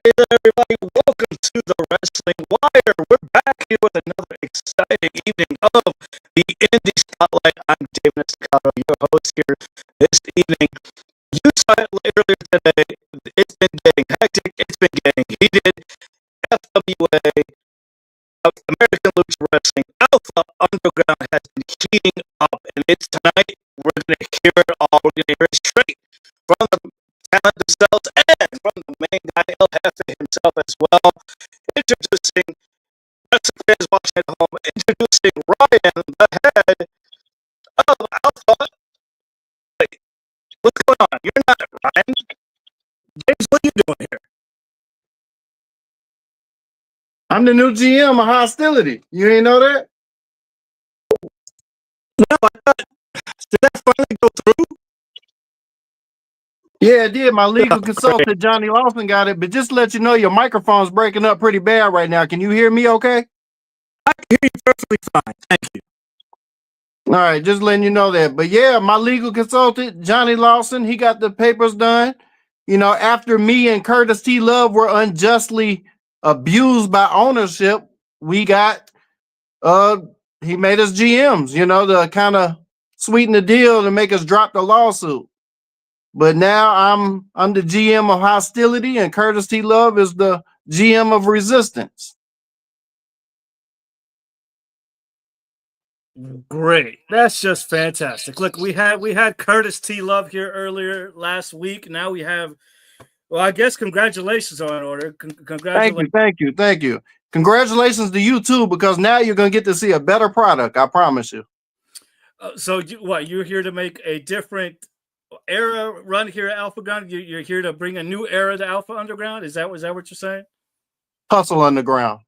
Hey there, everybody. Welcome to the Wrestling Wire. We're back here with another exciting evening of the Indy Spotlight. I'm David Estacado, your host here this evening. You saw it earlier today. It's been getting hectic. It's been getting heated. FWA, American Lucha Wrestling, Alpha Underground has been heating up. And it's tonight. We're going to hear it all. We're going to hear it straight from the talent themselves and from the main guy, El Jefe himself as well. Introducing wrestling fans watching at home, introducing Ryan, the head of Alpha. Wait, what's going on? You're not Ryan. James, what are you doing here? I'm the new GM of Hostility. You ain't know that? No, I thought. Did that finally go through? Yeah, it did. My legal consultant, Johnny Lawson, got it. But just to let you know, your microphone's breaking up pretty bad right now. Can you hear me okay? I can hear you perfectly fine. Thank you. All right, just letting you know that. But yeah, my legal consultant, Johnny Lawson, he got the papers done. You know, after me and Curtis T. Love were unjustly abused by ownership, we got he made us GMs, you know, to kind of sweeten the deal to make us drop the lawsuit. But now I'm the GM of Hostility, and Curtis T. Love is the GM of Resistance. Great. That's just fantastic. Look, we had Curtis T. Love here earlier last week. Now we have, well, I guess congratulations are in order. Congratulations. Thank you. Congratulations to you too, because now you're gonna get to see a better product. I promise you. So you're here to make a different era run here at Alpha Underground? You're here to bring a new era to Alpha Underground? Is that what you're saying? Hustle Underground.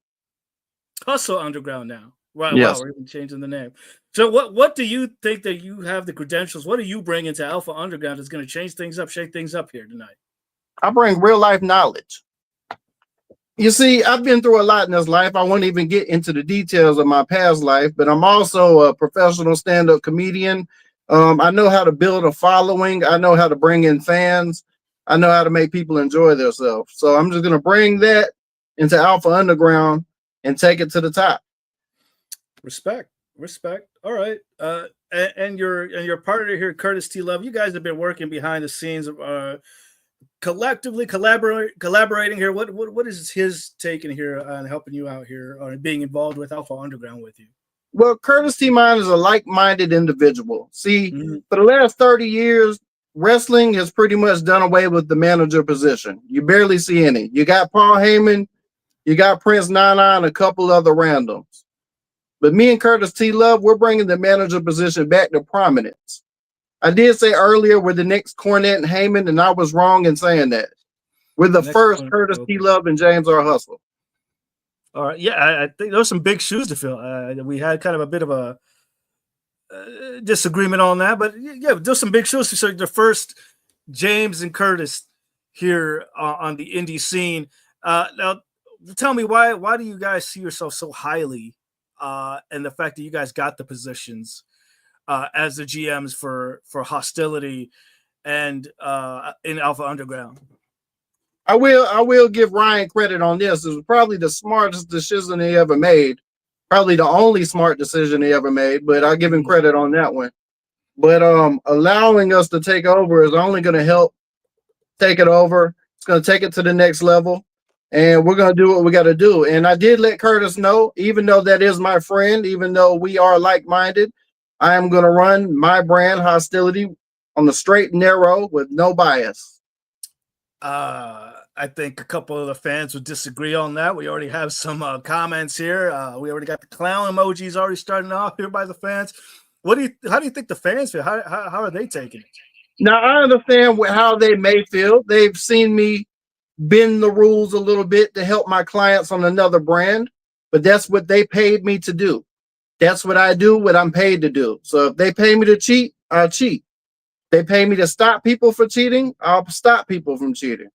Hustle Underground now. Right. Yes. Wow, we're even changing the name. So what do you think that you have the credentials? What do you bring into Alpha Underground that's going to change things up, shake things up here tonight? I bring real life knowledge. You see, I've been through a lot in this life. I won't even get into the details of my past life, but I'm also a professional stand-up comedian. I know how to build a following. I know how to bring in fans. I know how to make people enjoy themselves. So I'm just going to bring that into Alpha Underground and take it to the top. Respect. All right. And your partner here, Curtis T. Love, you guys have been working behind the scenes, collectively collaborating here. What is his take in here on helping you out here or being involved with Alpha Underground with you? Well, Curtis T. Mine is a like-minded individual. See, for the last 30 years, wrestling has pretty much done away with the manager position. You barely see any. You got Paul Heyman, you got Prince Nana, and a couple other randoms. But me and Curtis T. Love, we're bringing the manager position back to prominence. I did say earlier we're the next Cornette and Heyman, and I was wrong in saying that. We're the first Curtis T. Love and James R. Hustle. All right. Yeah, I think those some big shoes to fill. We had kind of a bit of a disagreement on that, but yeah, there's some big shoes. So the first James and Curtis here on the indie scene. Now, tell me why do you guys see yourself so highly, and the fact that you guys got the positions as the GMs for Hostility and in Alpha Underground? I will give Ryan credit on this. It was probably the smartest decision he ever made. Probably the only smart decision he ever made, but I give him credit on that one. But allowing us to take over is only going to help take it over. It's going to take it to the next level, and we're going to do what we got to do. And I did let Curtis know, even though that is my friend, even though we are like-minded, I am going to run my brand Hostility on the straight and narrow with no bias. I think a couple of the fans would disagree on that. We already have some comments here. We already got the clown emojis already starting off here by the fans. How do you think the fans feel? How are they taking it? Now, I understand how they may feel. They've seen me bend the rules a little bit to help my clients on another brand, but that's what they paid me to do. That's what I do, what I'm paid to do. So if they pay me to cheat, I'll cheat. They pay me to stop people from cheating, I'll stop people from cheating.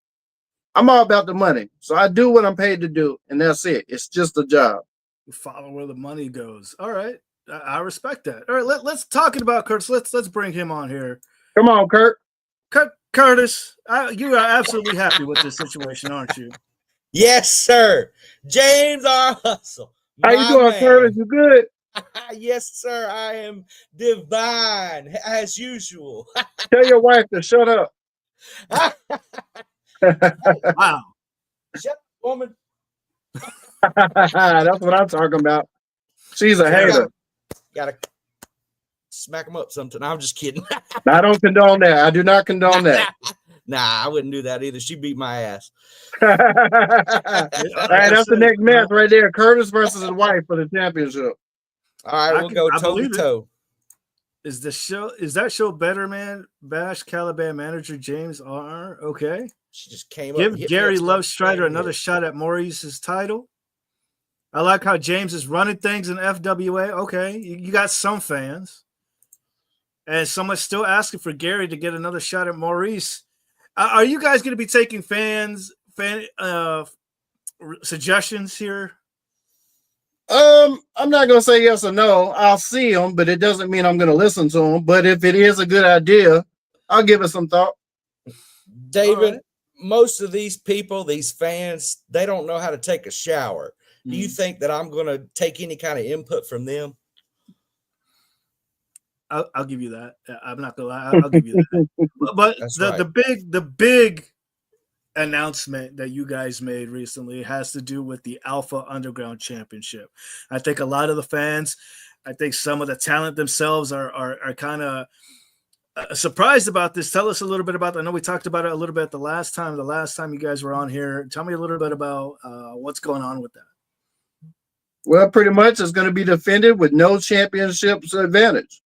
I'm all about the money. So I do what I'm paid to do, and that's it. It's just a job. You follow where the money goes. All right. I respect that. All right, let's talk about Curtis. Let's bring him on here. Come on, Kurt. Curtis, you are absolutely happy with this situation, aren't you? Yes, sir. James R. Hustle. How you My doing, Curtis? man. You good? Yes, sir. I am divine as usual. Tell your wife to shut up. Wow. Shut up, woman. That's what I'm talking about. She's a hater. Gotta smack them up sometime. I'm just kidding. I don't condone that. I do not condone that. Nah, I wouldn't do that either. She beat my ass. All right, Like I that's the said, next match right there. Curtis versus his wife for the championship. All right, we'll go toe to toe. Is that show better, man? Bash Caliban manager James R. Okay. She just came Give up. And Gary Love Strider another shot at Maurice's title. I like how James is running things in FWA. Okay, you got some fans, and someone's still asking for Gary to get another shot at Maurice. Are you guys going to be taking fan suggestions here? I'm not gonna say yes or no. I'll see them, but it doesn't mean I'm gonna listen to them. But if it is a good idea, I'll give it some thought. David, most of these people, these fans, they don't know how to take a shower. Do you think that I'm going to take any kind of input from them? I'll give you that. I'm not gonna lie. I'll give you that. But the big announcement that you guys made recently has to do with the Alpha Underground Championship. I think a lot of the fans, I think some of the talent themselves are kind of surprised about this. Tell us a little bit about that. I know we talked about it a little bit the last time you guys were on here. Tell me a little bit about what's going on with that. Well, pretty much it's going to be defended with no championships advantage.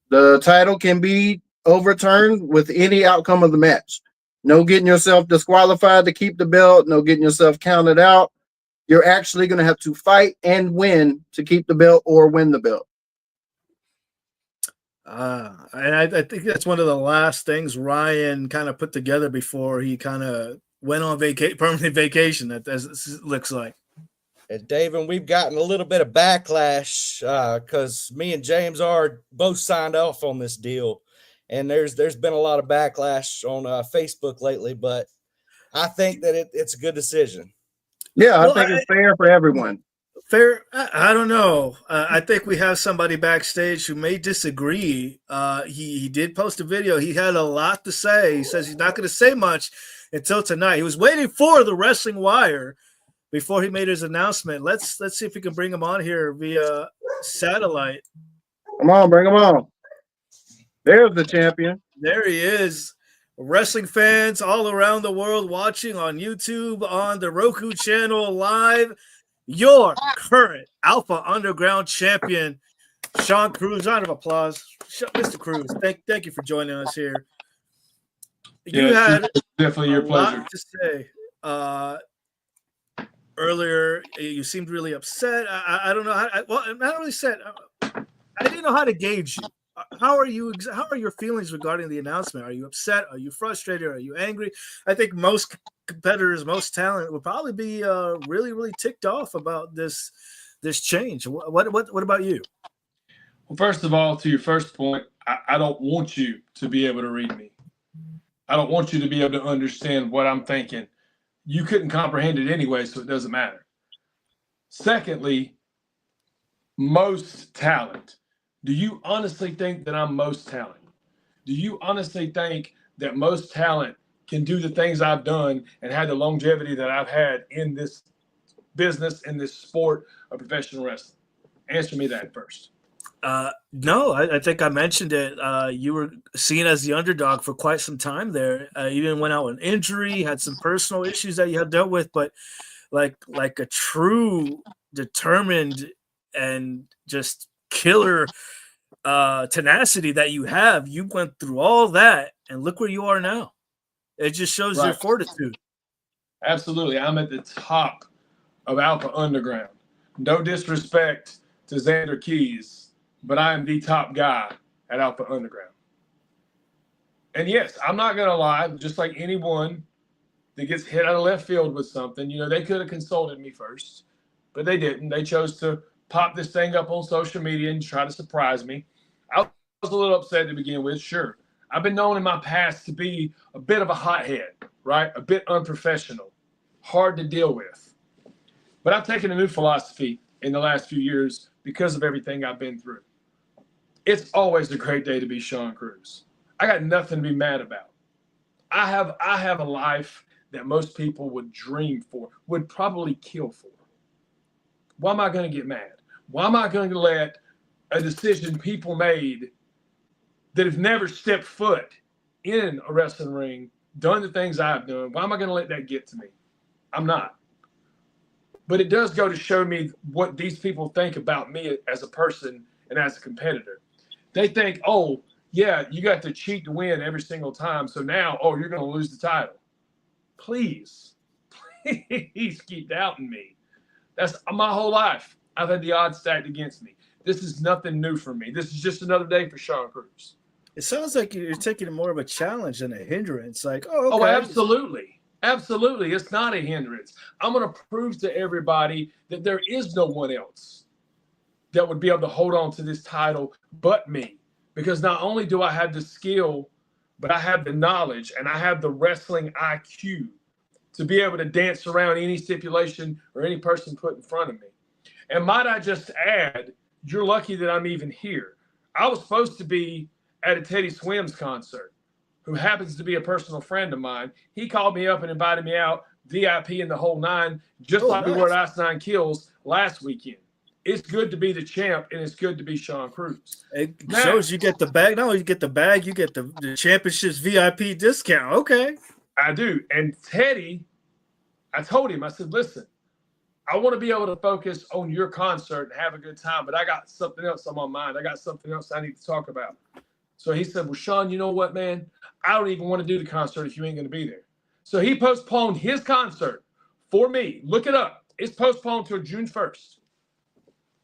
The title can be overturned with any outcome of the match. No getting yourself disqualified to keep the belt. No getting yourself counted out. You're actually going to have to fight and win to keep the belt or win the belt. And I think that's one of the last things Ryan kind of put together before he kind of went on permanent vacation. That looks like. And David, we've gotten a little bit of backlash because me and James are both signed off on this deal, and there's been a lot of backlash on Facebook lately. But I think that it's a good decision. Yeah, I think it's fair for everyone. Fair? I don't know. I think we have somebody backstage who may disagree. He did post a video. He had a lot to say. He says he's not going to say much until tonight. He was waiting for the Wrestling Wire before he made his announcement. Let's see if we can bring him on here via satellite. Come on, bring him on. There's the champion. There he is. Wrestling fans all around the world watching on YouTube, on the Roku channel live. Your current Alpha Underground champion, Sean Cruz. Round of applause. Mr. Cruz, thank you for joining us here. You had definitely your pleasure. Lot to say. Earlier, you seemed really upset. I don't know how. I'm not really upset. I didn't know how to gauge you. How are you? How are your feelings regarding the announcement? Are you upset? Are you frustrated? Are you angry? I think most competitors, most talent, would probably be really, really ticked off about this change. What about you? Well, first of all, to your first point, I don't want you to be able to read me. I don't want you to be able to understand what I'm thinking. You couldn't comprehend it anyway, so it doesn't matter. Secondly, most talent. Do you honestly think that I'm most talent? Do you honestly think that most talent can do the things I've done and had the longevity that I've had in this business, in this sport of professional wrestling? Answer me that first. No, I think I mentioned it. You were seen as the underdog for quite some time there. You even went out with an injury, had some personal issues that you had dealt with, but like a true determined and just killer tenacity that you have, you went through all that and look where you are now. It just shows your fortitude. Absolutely. I'm at the top of Alpha Underground. No disrespect to Xander Keys, but I am the top guy at Alpha Underground. And yes, I'm not going to lie, just like anyone that gets hit out of left field with something, they could have consulted me first, but they didn't. They chose to pop this thing up on social media and try to surprise me. I was a little upset to begin with, sure. I've been known in my past to be a bit of a hothead, right? A bit unprofessional. hard to deal with. But I've taken a new philosophy in the last few years because of everything I've been through. It's always a great day to be Sean Cruz. I got nothing to be mad about. I have a life that most people would dream for, would probably kill for. Why am I going to get mad? Why am I going to let a decision people made that have never stepped foot in a wrestling ring, done the things I've done, why am I going to let that get to me? I'm not. But it does go to show me what these people think about me as a person and as a competitor. They think, oh, yeah, you got to cheat to win every single time. So now, oh, you're going to lose the title. Please keep doubting me. That's my whole life. I've had the odds stacked against me. This is nothing new for me. This is just another day for Sean Cruz. It sounds like you're taking it more of a challenge than a hindrance. Like, oh, okay. Oh, absolutely. Absolutely. It's not a hindrance. I'm going to prove to everybody that there is no one else that would be able to hold on to this title but me. Because not only do I have the skill, but I have the knowledge and I have the wrestling IQ to be able to dance around any stipulation or any person put in front of me. And might I just add, you're lucky that I'm even here. I was supposed to be at a Teddy Swims concert, who happens to be a personal friend of mine. He called me up and invited me out, VIP in the whole nine, just like we were at Ice Nine Kills last weekend. It's good to be the champ, and it's good to be Sean Cruz. It shows you get the bag. Not only you get the bag, you get the championship's VIP discount. Okay. I do. And Teddy, I told him, I said, listen, I want to be able to focus on your concert and have a good time, but I got something else on my mind. I got something else I need to talk about. So he said, well, Sean, you know what, man? I don't even want to do the concert if you ain't going to be there. So he postponed his concert for me. Look it up. It's postponed till June 1st.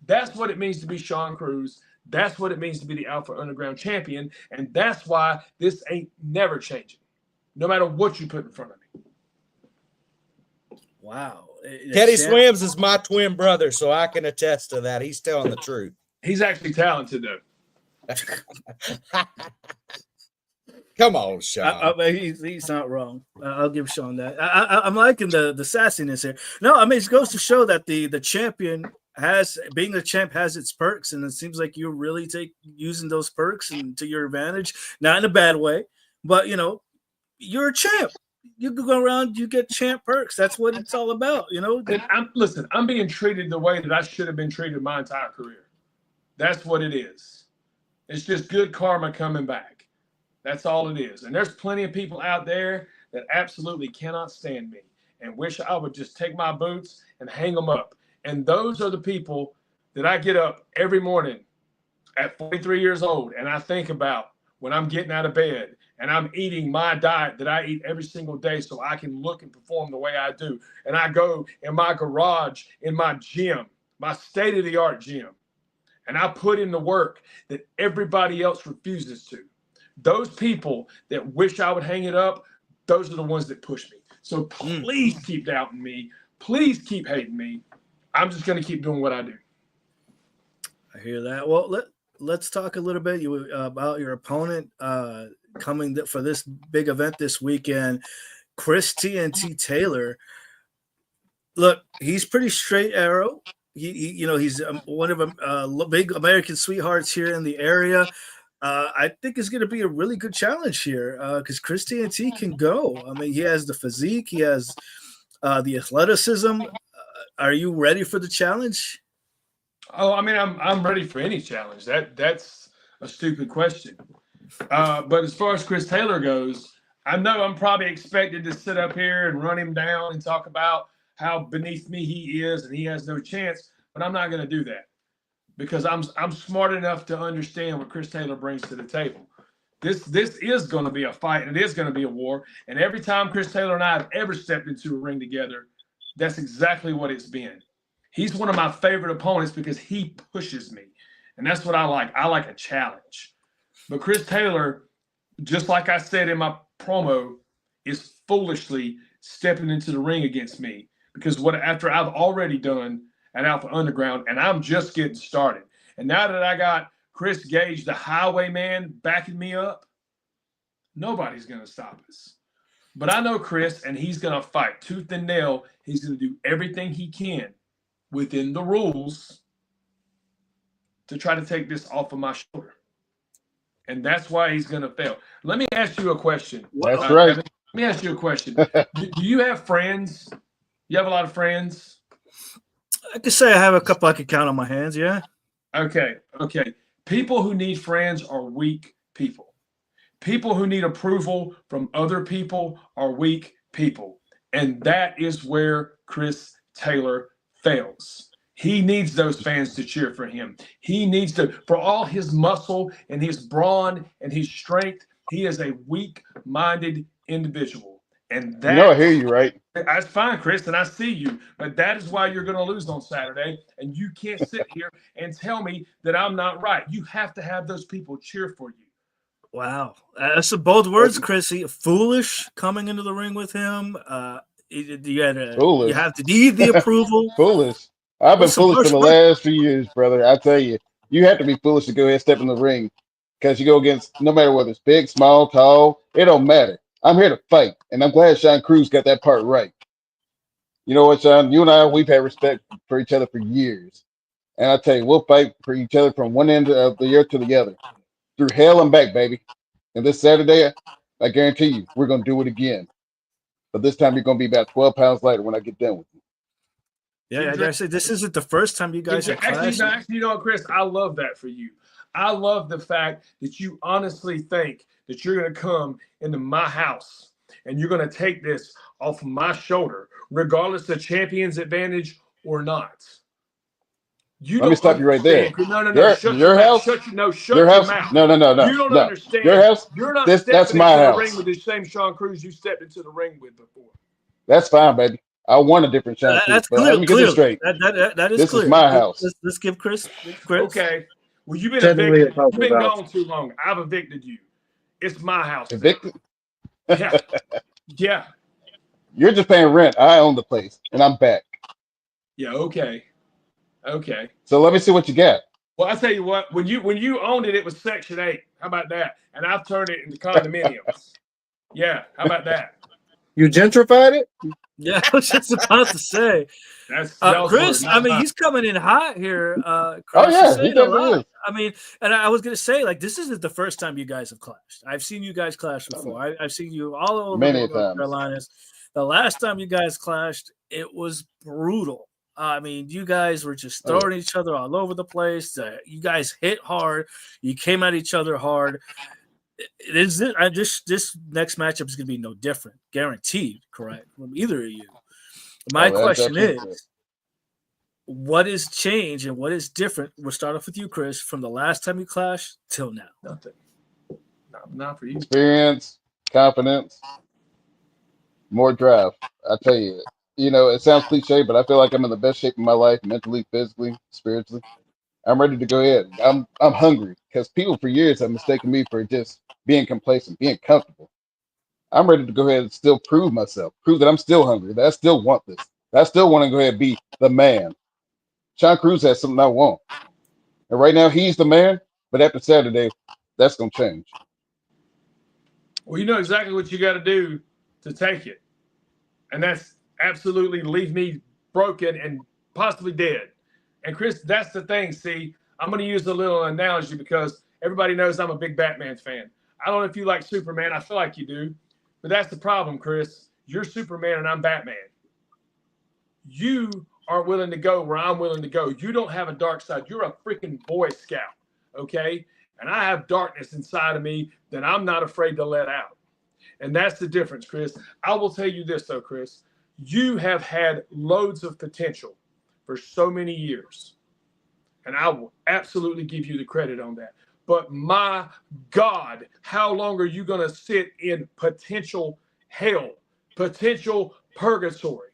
That's what it means to be Sean Cruz. That's what it means to be the Alpha Underground champion. And that's why this ain't never changing, no matter what you put in front of me. Wow. Teddy Swims is my twin brother, so I can attest to that. He's telling the truth. He's actually talented, though. Come on, Sean. He's not wrong. I'll give Sean that. I'm liking the sassiness here. No, I mean, it goes to show that the champion being a champ has its perks, and it seems like you're really using those perks and to your advantage, not in a bad way, but you're a champ. You go around, you get champ perks. That's what it's all about, And I'm being treated the way that I should have been treated my entire career. That's what it is. It's just good karma coming back. That's all it is. And there's plenty of people out there that absolutely cannot stand me and wish I would just take my boots and hang them up. And those are the people that I get up every morning at 43 years old and I think about when I'm getting out of bed and I'm eating my diet that I eat every single day so I can look and perform the way I do. And I go in my garage, in my gym, my state-of-the-art gym, and I put in the work that everybody else refuses to. Those people that wish I would hang it up, those are the ones that push me. So please keep doubting me. Please keep hating me. I'm just going to keep doing what I do. I hear that. Well, let's talk a little bit about your opponent coming for this big event this weekend, Chris TNT Taylor. Look, he's pretty straight arrow. He's one of the big American sweethearts here in the area. I think it's going to be a really good challenge here because Chris TNT can go. I mean, he has the physique, he has the athleticism. Are you ready for the challenge? Oh, I mean, I'm ready for any challenge. That's a stupid question. But as far as Chris Taylor goes, I know I'm probably expected to sit up here and run him down and talk about how beneath me he is and he has no chance, but I'm not going to do that because I'm smart enough to understand what Chris Taylor brings to the table. This is going to be a fight and it is going to be a war. And every time Chris Taylor and I have ever stepped into a ring together, that's exactly what it's been. He's one of my favorite opponents because he pushes me. And that's what I like. I like a challenge. But Chris Taylor, just like I said in my promo, is foolishly stepping into the ring against me because after I've already done at Alpha Underground and I'm just getting started. And now that I got Chris Gage, the highwayman, backing me up, nobody's going to stop us. But I know Chris, and he's going to fight tooth and nail. He's going to do everything he can within the rules to try to take this off of my shoulder. And that's why he's going to fail. Let me ask you a question. That's right. Evan, let me ask you a question. Do you have friends? You have a lot of friends? I could say I have a couple I could count on my hands. Yeah. Okay. People who need friends are weak people. People who need approval from other people are weak people. And that is where Chris Taylor fails. He needs those fans to cheer for him. He needs to, for all his muscle and his brawn and his strength, he is a weak-minded individual. And that, I hear you, right? That's fine, Chris, and I see you. But that is why you're going to lose on Saturday. And you can't sit here and tell me that I'm not right. You have to have those people cheer for you. Wow, that's some bold words, Chrissy. Foolish coming into the ring with him. You have to need the approval. Foolish. I've been foolish for the last few years, brother. I tell you, you have to be foolish to go ahead and step in the ring because you go against no matter whether it's big, small, tall. It don't matter. I'm here to fight, and I'm glad Sean Cruz got that part right. You know what, Sean? You and I, we've had respect for each other for years, and I tell you, we'll fight for each other from one end of the year to the other. Through hell and back, baby. And this Saturday, I guarantee you, we're going to do it again. But this time, you're going to be about 12 pounds lighter when I get done with you. Yeah, I gotta say, this isn't the first time you guys have clashed. Actually, you know what, Chris? I love that for you. I love the fact that you honestly think that you're going to come into my house and you're going to take this off of my shoulder, regardless of champion's advantage or not. Let me stop you right there. No. Shut your house. Shut your house. mouth. No. You don't understand. Your house. You're not that's my into house. the ring with the same Sean Cruz you stepped into the ring with before. That's fine, baby. I want a different Sean Cruz. That's but clear. Let me get this straight. That is this clear. Is my house. Let's give Chris. Okay. Well, you've been evicted. You've been gone too long. I've evicted you. It's my house. Evicted? Yeah. Yeah. You're just paying rent. I own the place, and I'm back. Yeah. Okay. So let me see what you got. Well, I tell you what. When you owned it, it was Section 8. How about that? And I've turned it into condominiums. Yeah. How about that? You gentrified it? Yeah, I was just about to say. Chris, I mean, he's coming in hot here. Chris, oh, yeah, he definitely is. I mean, and I was going to say, like, this isn't the first time you guys have clashed. I've seen you guys clash before. I've seen you all over many the North Carolinas. The last time you guys clashed, it was brutal. I mean, you guys were just throwing each other all over the place. You guys hit hard. You came at each other hard. This next matchup is going to be no different, guaranteed. Correct from either of you. My question is, what is changed and what is different? We'll start off with you, Chris, from the last time you clashed till now. Nothing. Not for you. Experience, confidence, more drive. I tell you, it sounds cliche, but I feel like I'm in the best shape of my life, mentally, physically, spiritually. I'm ready to go ahead. I'm hungry because people for years have mistaken me for just being complacent, being comfortable. I'm ready to go ahead and still prove myself, prove that I'm still hungry, that I still want this. That I still want to go ahead and be the man. Sean Cruz has something I want. And right now he's the man, but after Saturday, that's going to change. Well, you know exactly what you got to do to take it. And that's absolutely leave me broken and possibly dead. And Chris, that's the thing. See, I'm going to use a little analogy because everybody knows I'm a big Batman fan. I don't know if you like Superman. I feel like you do. But that's the problem, Chris. You're Superman and I'm Batman. You aren't willing to go where I'm willing to go. You don't have a dark side. You're a freaking Boy Scout, okay? And I have darkness inside of me that I'm not afraid to let out. And that's the difference, Chris. I will tell you this, though, Chris. You have had loads of potential for so many years. And I will absolutely give you the credit on that. But my God, how long are you going to sit in potential hell, potential purgatory,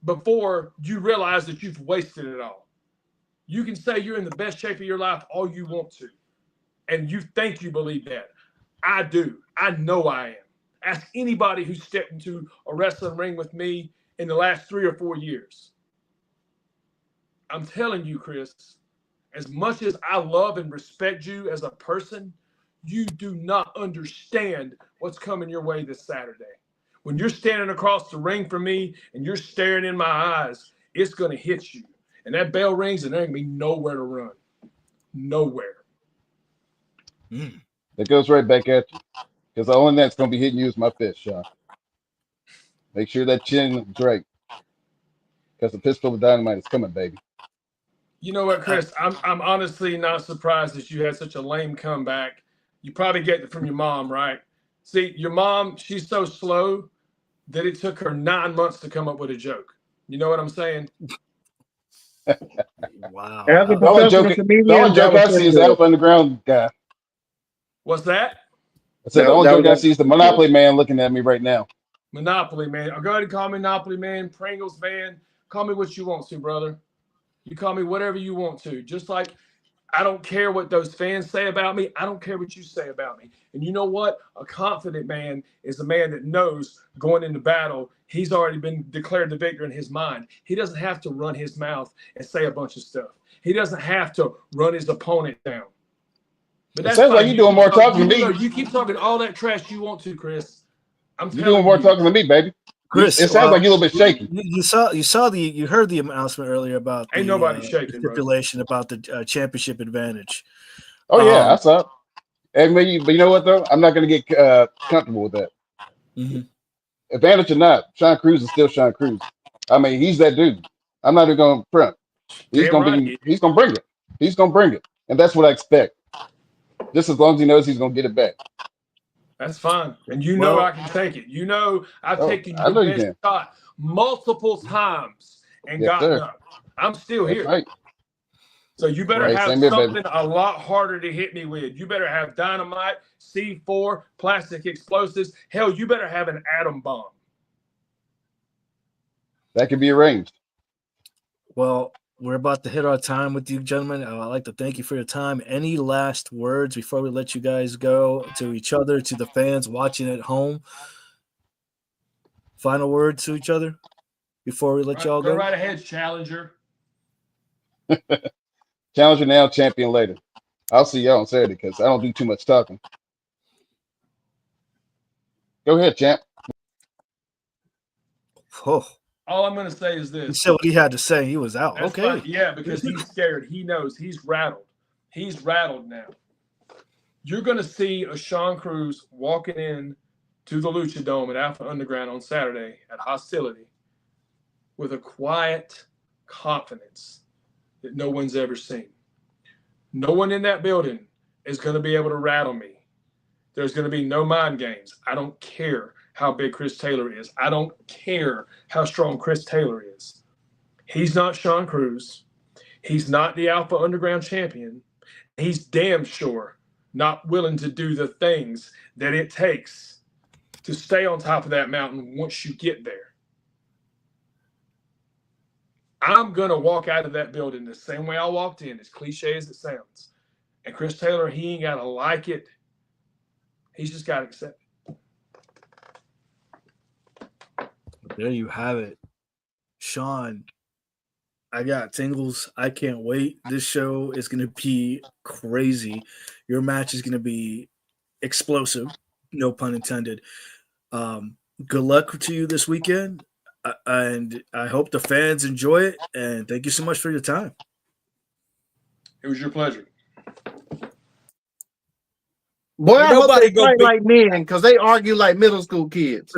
before you realize that you've wasted it all? You can say you're in the best shape of your life all you want to, and you think you believe that. I do. I know I am. Ask anybody who stepped into a wrestling ring with me in the last 3 or 4 years. I'm telling you, Chris, as much as I love and respect you as a person, You do not understand what's coming your way this Saturday. When you're standing across the ring from me and you're staring in my eyes, it's going to hit you. And that bell rings and there ain't going to be nowhere to run. Nowhere. It goes right back at you. Because the only thing that's going to be hitting you is my fist, Sean. Make sure that chin is right. Because the pistol of dynamite is coming, baby. You know what, Chris? I'm honestly not surprised that you had such a lame comeback. You probably get it from your mom, right? See, your mom, she's so slow that it took her 9 months to come up with a joke. You know what I'm saying? Wow. As a The only professional joke, comedian, the only that joke was I pretty see is the good. Alpha Underground guy. What's that? I said the only That joke I was see is the Monopoly man looking at me right now. Monopoly man. Go ahead and call me Monopoly man, Pringles man. Call me what you want to, brother. You call me whatever you want to. Just like I don't care what those fans say about me. I don't care what you say about me. And you know what? A confident man is a man that knows going into battle, he's already been declared the victor in his mind. He doesn't have to run his mouth and say a bunch of stuff. He doesn't have to run his opponent down. But It that's sounds like fine. you're doing more talking to No, me. you keep talking all that trash you want to, Chris. I'm You're doing telling more you. talking to me, baby. Chris, It sounds like you're a little bit shaky. you heard the announcement earlier about Ain't nobody shaking, bro. stipulation about the championship advantage. Oh, yeah, I saw it. And maybe, but you know what, though? I'm not going to get comfortable with that. Mhm. Advantage or not, Sean Cruz is still Sean Cruz. I mean, he's that dude. I'm not even going to front. He's Damn going to right. be. He's going to bring it. He's going to bring it. And that's what I expect. Just as long as he knows he's going to get it back. That's fine. And you know I can take it. You know I've taken I your know you best can. shot multiple times and Yes, gotten sir. up. I'm still That's here. right. So you better Right, have same here, baby. something a lot harder to hit me with. You better have dynamite, C4, plastic explosives. Hell, you better have an atom bomb. That can be arranged. Well, we're about to hit our time with you, gentlemen. I'd like to thank you for your time. Any last words before we let you guys go to each other, to the fans watching at home? Final words to each other before we let y'all Go go? right ahead, challenger. Challenger now, champion later. I'll see y'all on Saturday because I don't do too much talking. Go ahead, champ. Oh, All I'm going to say is he this. said what he had to say. He was out. That's Okay. fine. Yeah, because he's scared. He knows. He's rattled. He's rattled now. You're going to see a Sean Cruz walking in to the Lucha Dome at Alpha Underground on Saturday at Hostility with a quiet confidence that no one's ever seen. No one in that building is going to be able to rattle me. There's going to be no mind games. I don't care how big Chris Taylor is. I don't care how strong Chris Taylor is. He's not Sean Cruz. He's not the Alpha Underground champion. He's damn sure not willing to do the things that it takes to stay on top of that mountain once you get there. I'm going to walk out of that building the same way I walked in, as cliche as it sounds. And Chris Taylor, he ain't got to like it. He's just got to accept it. There you have it. Sean, I got tingles. I can't wait. This show is going to be crazy. Your match is going to be explosive, no pun intended. Good luck to you this weekend, and I hope the fans enjoy it. And thank you so much for your time. It was your pleasure. Boy, Ain't I hope nobody they gonna fight beat- like men because they argue like middle school kids.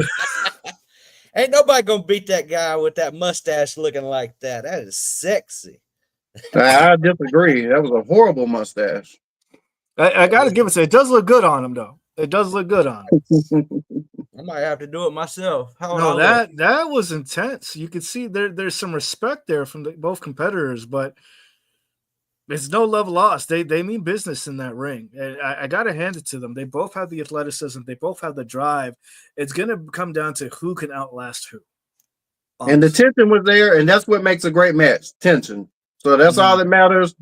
Ain't nobody gonna beat that guy with that mustache looking like that. That is sexy. I disagree. That was a horrible mustache. I got to give it. It does look good on him, though. It does look good on him. I might have to do it myself. How No, that was intense. You could see there's some respect there from both competitors, but it's no love lost. They mean business in that ring. And I got to hand it to them. They both have the athleticism. They both have the drive. It's going to come down to who can outlast who. And the tension was there, and that's what makes a great match, tension. So that's all that matters.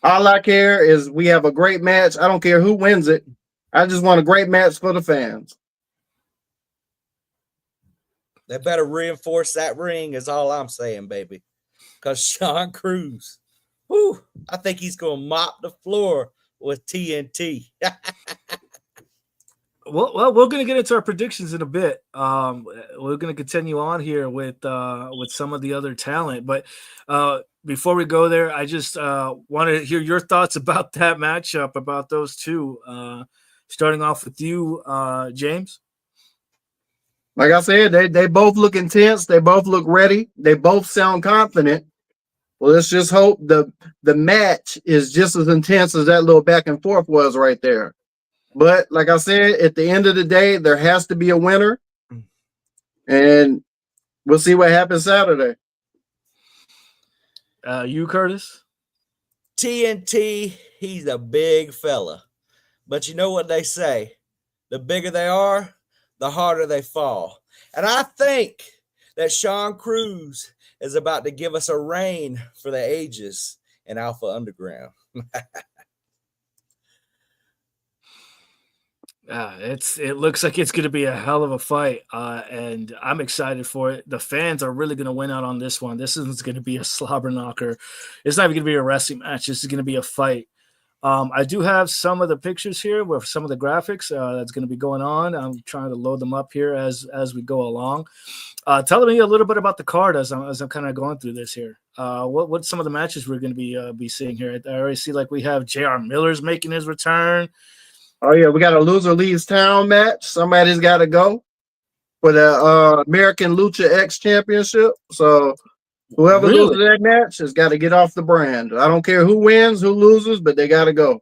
All I care is we have a great match. I don't care who wins it. I just want a great match for the fans. They better reinforce that ring is all I'm saying, baby. Because Sean Cruz, whew, I think he's going to mop the floor with TNT. Well, we're going to get into our predictions in a bit. We're going to continue on here with some of the other talent, but before we go there, I just want to hear your thoughts about that matchup, about those two. Starting off with you, James. Like I said, they both look intense. They both look ready. They both sound confident. Well, let's just hope the match is just as intense as that little back and forth was right there. But like I said, at the end of the day, there has to be a winner, and we'll see what happens Saturday. You, Curtis? TNT, he's a big fella. But you know what they say? The bigger they are, the harder they fall. And I think that Sean Cruz is about to give us a reign for the ages in Alpha Underground. It looks like it's going to be a hell of a fight, and I'm excited for it. The fans are really going to win out on this one. This isn't going to be a slobber knocker. It's not even going to be a wrestling match. This is going to be a fight. I do have some of the pictures here with some of the graphics that's going to be going on. I'm trying to load them up here as we go along. Tell me a little bit about the card as I'm kind of going through this here. What some of the matches we're going to be seeing here? I already see like we have J.R. Miller's making his return. Oh yeah, we got a loser leaves town match. Somebody's got to go for the American Lucha X Championship. So whoever loses that match has got to get off the brand. I don't care who wins, who loses, but they got to go.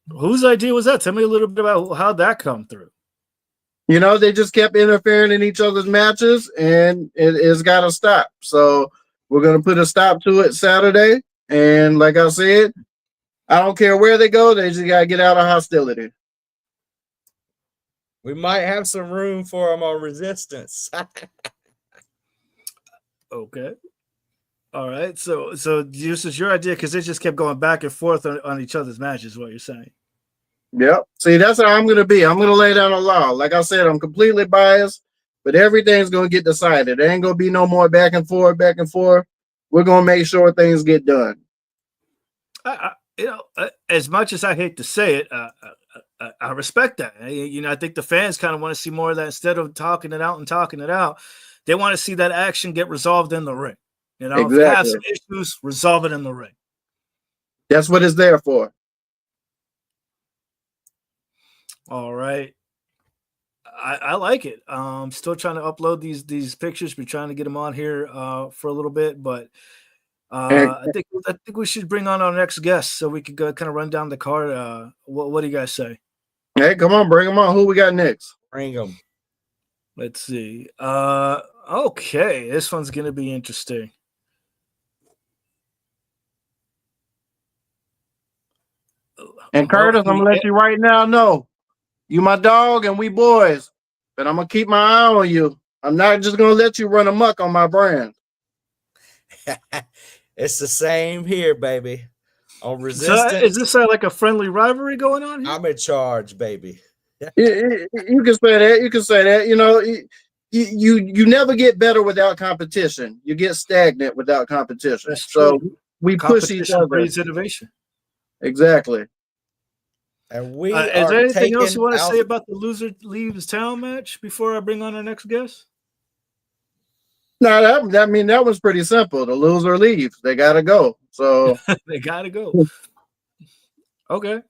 Whose idea was that? Tell me a little bit about how that come through. You know, they just kept interfering in each other's matches, and it's got to stop. So we're going to put a stop to it Saturday. And like I said, I don't care where they go. They just got to get out of hostility. We might have some room for them on Resistance. Okay. All right. So this is your idea because they just kept going back and forth on each other's matches, is what you're saying. Yep. See, that's how I'm going to be. I'm going to lay down a law. Like I said, I'm completely biased, but everything's going to get decided. There ain't going to be no more back and forth, back and forth. We're going to make sure things get done. As much as I hate to say it, I respect that. I think the fans kind of want to see more of that instead of talking it out. They want to see that action get resolved in the ring. Exactly. If you have some issues, resolve it in the ring. That's what it's there for. All right. I like it. I'm still trying to upload these pictures. We're trying to get them on here for a little bit, but I think we should bring on our next guest so we could go kind of run down the card. What do you guys say? Hey, come on, bring them on. Who we got next? Bring them. Let's see. Okay, this one's gonna be interesting. And Curtis, I'm gonna let you right now know you my dog and we boys, but I'm gonna keep my eye on you. I'm not just gonna let you run amok on my brand. It's the same here, baby. On Resistance. So is this like a friendly rivalry going on here? I'm in charge, baby. You can say that. You can say that. You never get better without competition. You get stagnant without competition. That's so true. we push each other. Breeds innovation. Exactly. And we is there anything else you want to say about the loser leaves town match before I bring on our next guest? No, that was pretty simple. The loser leaves. They gotta go. So they gotta go. Okay.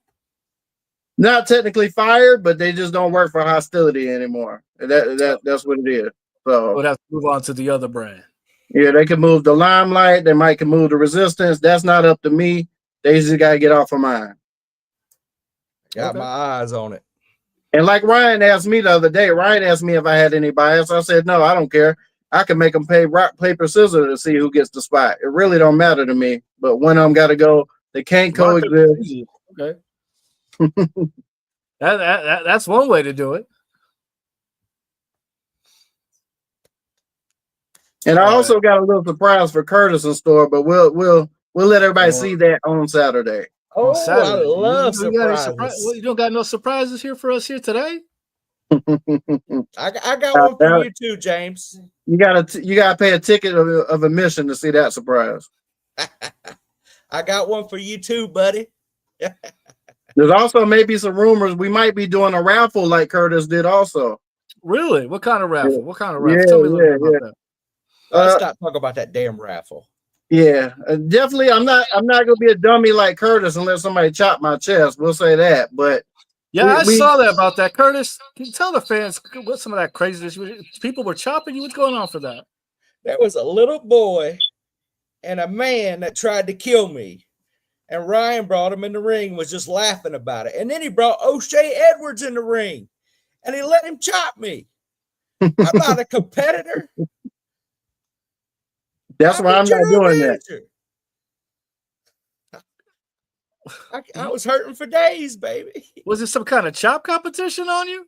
Not technically fired, but they just don't work for Hostility anymore. That's what it is. So we'll have to move on to the other brand. Yeah, they can move the Limelight. They might can move the Resistance. That's not up to me. They just gotta get off of mine. Got my eyes on it. And like Ryan asked me the other day, Ryan asked me if I had any bias. I said, no, I don't care. I can make them pay rock, paper, scissors to see who gets the spot. It really don't matter to me. But one of them got to go. They can't coexist. Okay. That's one way to do it. And I also got a little surprise for Curtis in store, but we'll let everybody see that on Saturday. Oh, Saturday. I love surprises. You don't got no surprises here for us here today? I got one for you too, James. You gotta pay a ticket of admission to see that surprise. I got one for you too, buddy. There's also maybe some rumors we might be doing a raffle like Curtis did also. Really? What kind of raffle? Yeah, What kind of yeah, raffle? Tell me a little yeah, bit about yeah. that. Let's not talk about that damn raffle. Yeah, definitely. I'm not gonna be a dummy like Curtis and let somebody chop my chest. We'll say that. But Yeah, I we saw that about that. Curtis, can you tell the fans what some of that craziness? People were chopping you. What's going on for that? There was a little boy and a man that tried to kill me. And Ryan brought him in the ring, was just laughing about it. And then he brought O'Shea Edwards in the ring and he let him chop me. I'm not a competitor. that's why I'm not general doing that. manager. I was hurting for days, baby. Was it some kind of chop competition on you?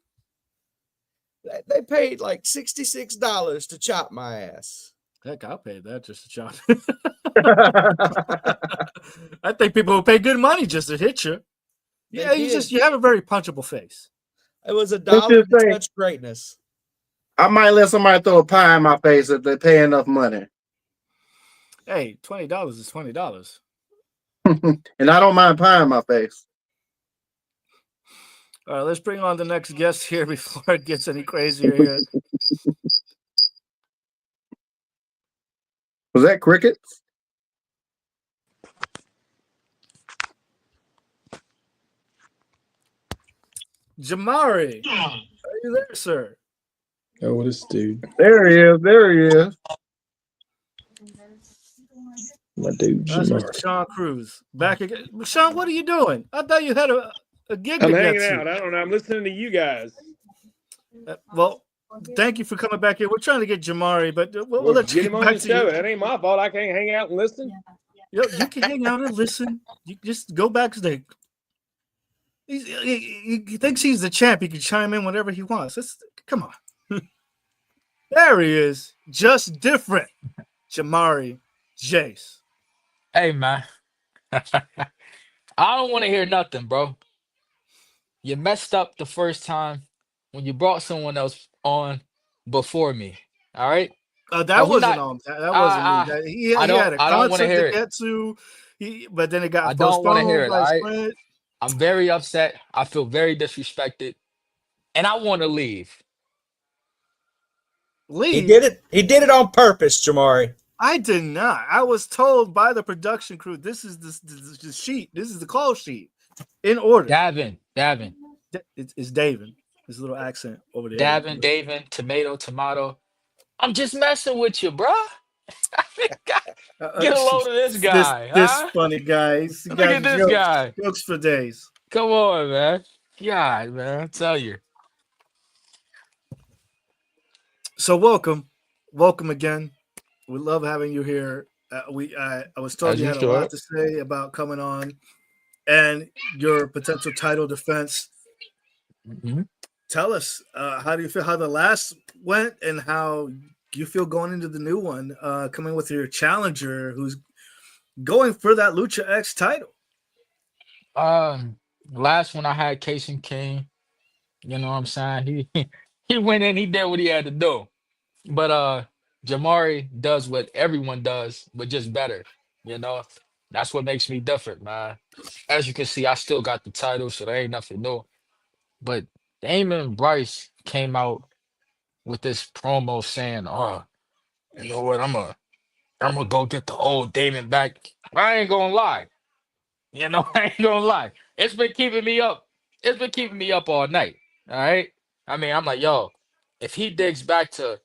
They paid like $66 to chop my ass. Heck, I'll pay that just to chop. I think people will pay good money just to hit you. Yeah, you have a very punchable face. It was $1 to touch greatness. I might let somebody throw a pie in my face if they pay enough money. Hey, $20 is $20. And I don't mind pie in my face. All right, let's bring on the next guest here before it gets any crazier here. Was that crickets? Jamari, are you there, sir? Oh, this dude. There he is. There he is. My dude, That's Jamar. Mr. Sean Cruz. Back again. Sean, what are you doing? I thought you had a gig I'm to hanging get out. to. I don't know. I'm listening to you guys. Well, thank you for coming back here. We're trying to get Jamari, but we'll Well, let you get him get on back the to show. you. That ain't my fault. I can't hang out and listen. You can hang out and listen. You just go backstage. He thinks he's the champ. He can chime in whenever he wants. Come on. There he is. Just different. Jamari Jace. Hey, man. I don't want to hear nothing, bro. You messed up the first time when you brought someone else on before me. All right? That And we wasn't not on. That wasn't me. He had a I don't want to concert to hear it. get to, but then it got I don't want to hear postponed it, by all right? Sprint. I'm very upset. I feel very disrespected. And I want to leave. Leave. He did it on purpose, Jamari. I did not. I was told by the production crew, this is the sheet. This is the call sheet in order. Davin. It's David. His little accent over there. Davin, tomato. I'm just messing with you, bro. Get a load of this guy, This huh? funny guy. He's Look got at this guy. jokes for days. Come on, man. God, man, I tell you. So welcome again. We love having you here. I was told As you you had a lot to say about coming on and your potential title defense. Mm-hmm. Tell us, how do you feel? How the last went, and how you feel going into the new one? Coming with your challenger, who's going for that Lucha X title. Last one I had Casey King. You know what I'm saying? He went in, he did what he had to do. But Jamari does what everyone does, but just better. You know, that's what makes me different, man. As you can see, I still got the title, so there ain't nothing new. But Damon Bryce came out with this promo saying, "Oh, you know what? I'm gonna go get the old Damon back." I ain't gonna lie. You know, I ain't gonna lie. It's been keeping me up. It's been keeping me up all night. All right. I mean, I'm like, yo, if he digs back to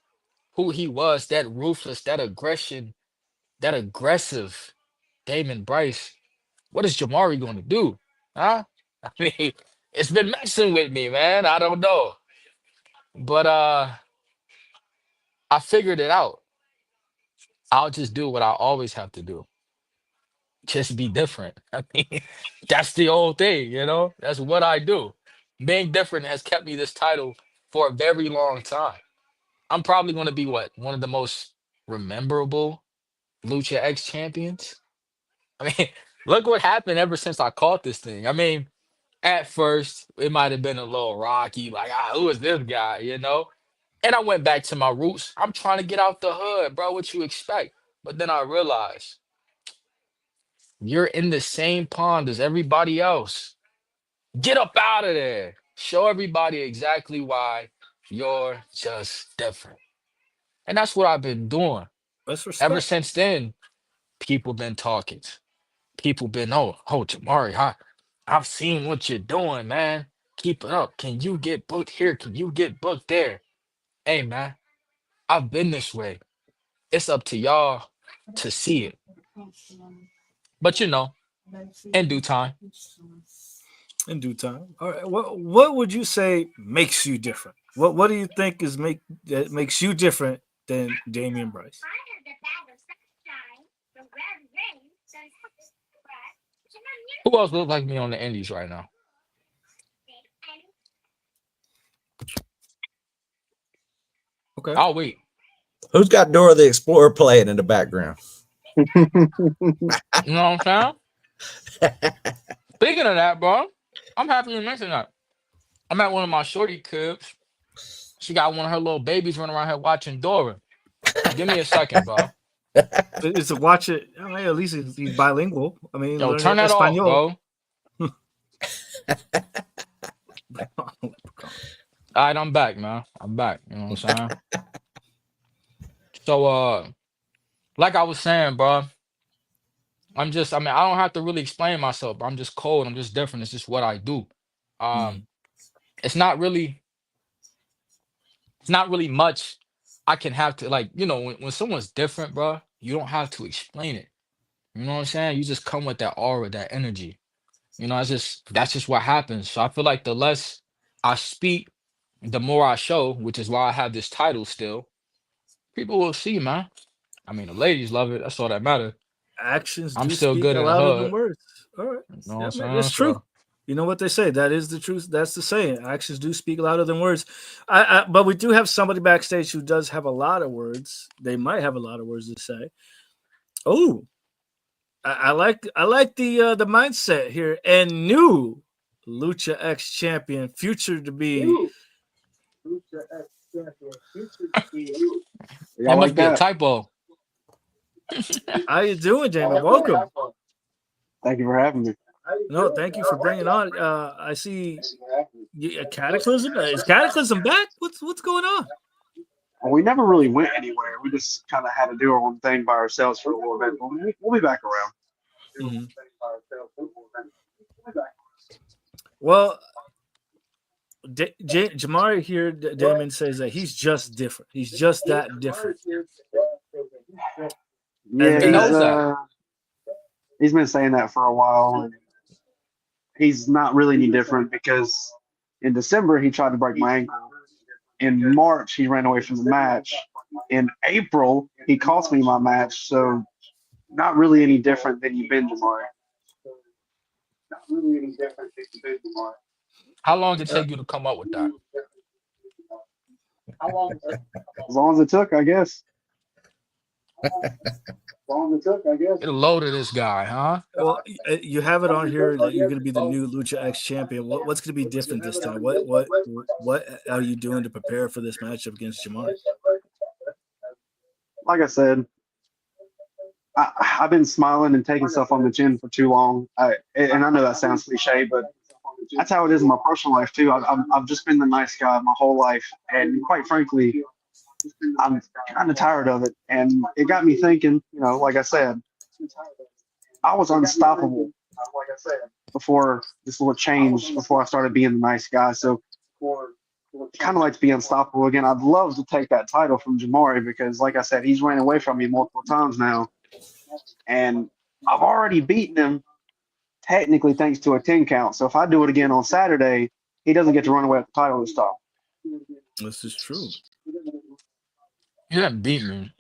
who he was, that ruthless, that aggression, that aggressive Damon Bryce, what is Jamari gonna do? Huh? I mean, it's been messing with me, man. I don't know. But I figured it out. I'll just do what I always have to do. Just be different. I mean, that's the old thing, you know? That's what I do. Being different has kept me this title for a very long time. I'm probably going to be what? One of the most rememberable Lucha X champions. I mean, look what happened ever since I caught this thing. I mean, at first, it might have been a little rocky, like, who is this guy, you know? And I went back to my roots. I'm trying to get out the hood, bro. What you expect? But then I realized you're in the same pond as everybody else. Get up out of there. Show everybody exactly why you're just different. And that's what I've been doing. Let's Ever respect. since then, people been talking. People been, oh, Jamari, I've seen what you're doing, man. Keep it up. Can you get booked here? Can you get booked there? Hey, man, I've been this way. It's up to y'all to see it. But in due time. In due time. All right. What would you say makes you different? What do you think that makes you different than Damian Bryce? Who else looks like me on the Indies right now? Okay. I'll wait. Who's got Dora the Explorer playing in the background? You know what I'm saying? Speaking of that, bro, I'm happy you mentioned that. I'm at one of my shorty cribs. She got one of her little babies running around here watching Dora. Give me a second, bro. Is to watch it. I mean, at least he's bilingual. I mean, Yo, learn turn that off, Espanol. bro. All right, I'm back, man. I'm back. You know what I'm saying? So, like I was saying, bro, I don't have to really explain myself, bro. I'm just cold. I'm just different. It's just what I do. It's not really much I can have to, like, when someone's different, bro, you don't have to explain it. You know what I'm saying? You just come with that aura, that energy. That's just what happens. So I feel like the less I speak, the more I show, which is why I have this title still. People will see, man. I mean, the ladies love it. That's all that matters. Actions I'm do still speak good in the louder than hood. words. All right. You know what Yeah, I'm man, saying? it's true. So, You know what they say. That is the truth. That's the saying. Actions do speak louder than words. But we do have somebody backstage who does have a lot of words. They might have a lot of words to say. Oh, I like the mindset here. And new Lucha X champion, future to be. it Y'all must like be a that? typo. How you doing, Damon? Welcome. Thank you for having me. No, thank you for bringing on. I see a Cataclysm. Is Cataclysm back? What's going on? Well, we never really went anywhere. We just kind of had to do our own thing by ourselves for a little bit. But we'll be back around. Mm-hmm. Well, Jamari here, Damon says that he's just different. He's just that different. Yeah, He knows that. he's been saying that for a while. And he's not really any different because in December he tried to break my ankle. In March he ran away from the match. In April he cost me my match. So not really any different than you've been, Jamari. How long did it take you to come up with that? As long as it took, I guess. Get a load of this guy, huh? Well, you have it on here that you're going to be the new Lucha X champion. What's going to be different this time? What are you doing to prepare for this matchup against Jamari? Like I said, I've been smiling and taking stuff on the chin for too long. And I know that sounds cliche, but that's how it is in my personal life too. I've just been the nice guy my whole life, and quite frankly, I'm kind of tired of it. And it got me thinking. Like I said, I was unstoppable before this little change. Before I started being the nice guy, so kind of like to be unstoppable again. I'd love to take that title from Jamari because, like I said, he's ran away from me multiple times now. And I've already beaten him, technically thanks to a 10 count. So if I do it again on Saturday, he doesn't get to run away with the title this time. This is true. You didn't beat me.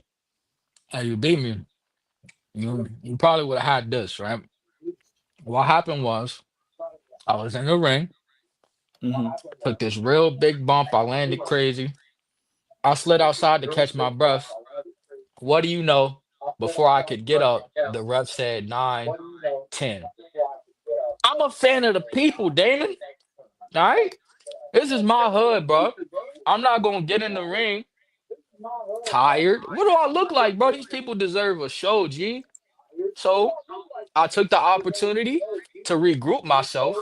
Hey, you beat me. You probably would have had this, right? What happened was I was in the ring, took this real big bump. I landed crazy. I slid outside to catch my breath. What do you know? Before I could get up, the ref said 9, 10. I'm a fan of the people, Damon. All right? This is my hood, bro. I'm not going to get in the ring tired. What do I look like, bro? These people deserve a show, G. So I took the opportunity to regroup myself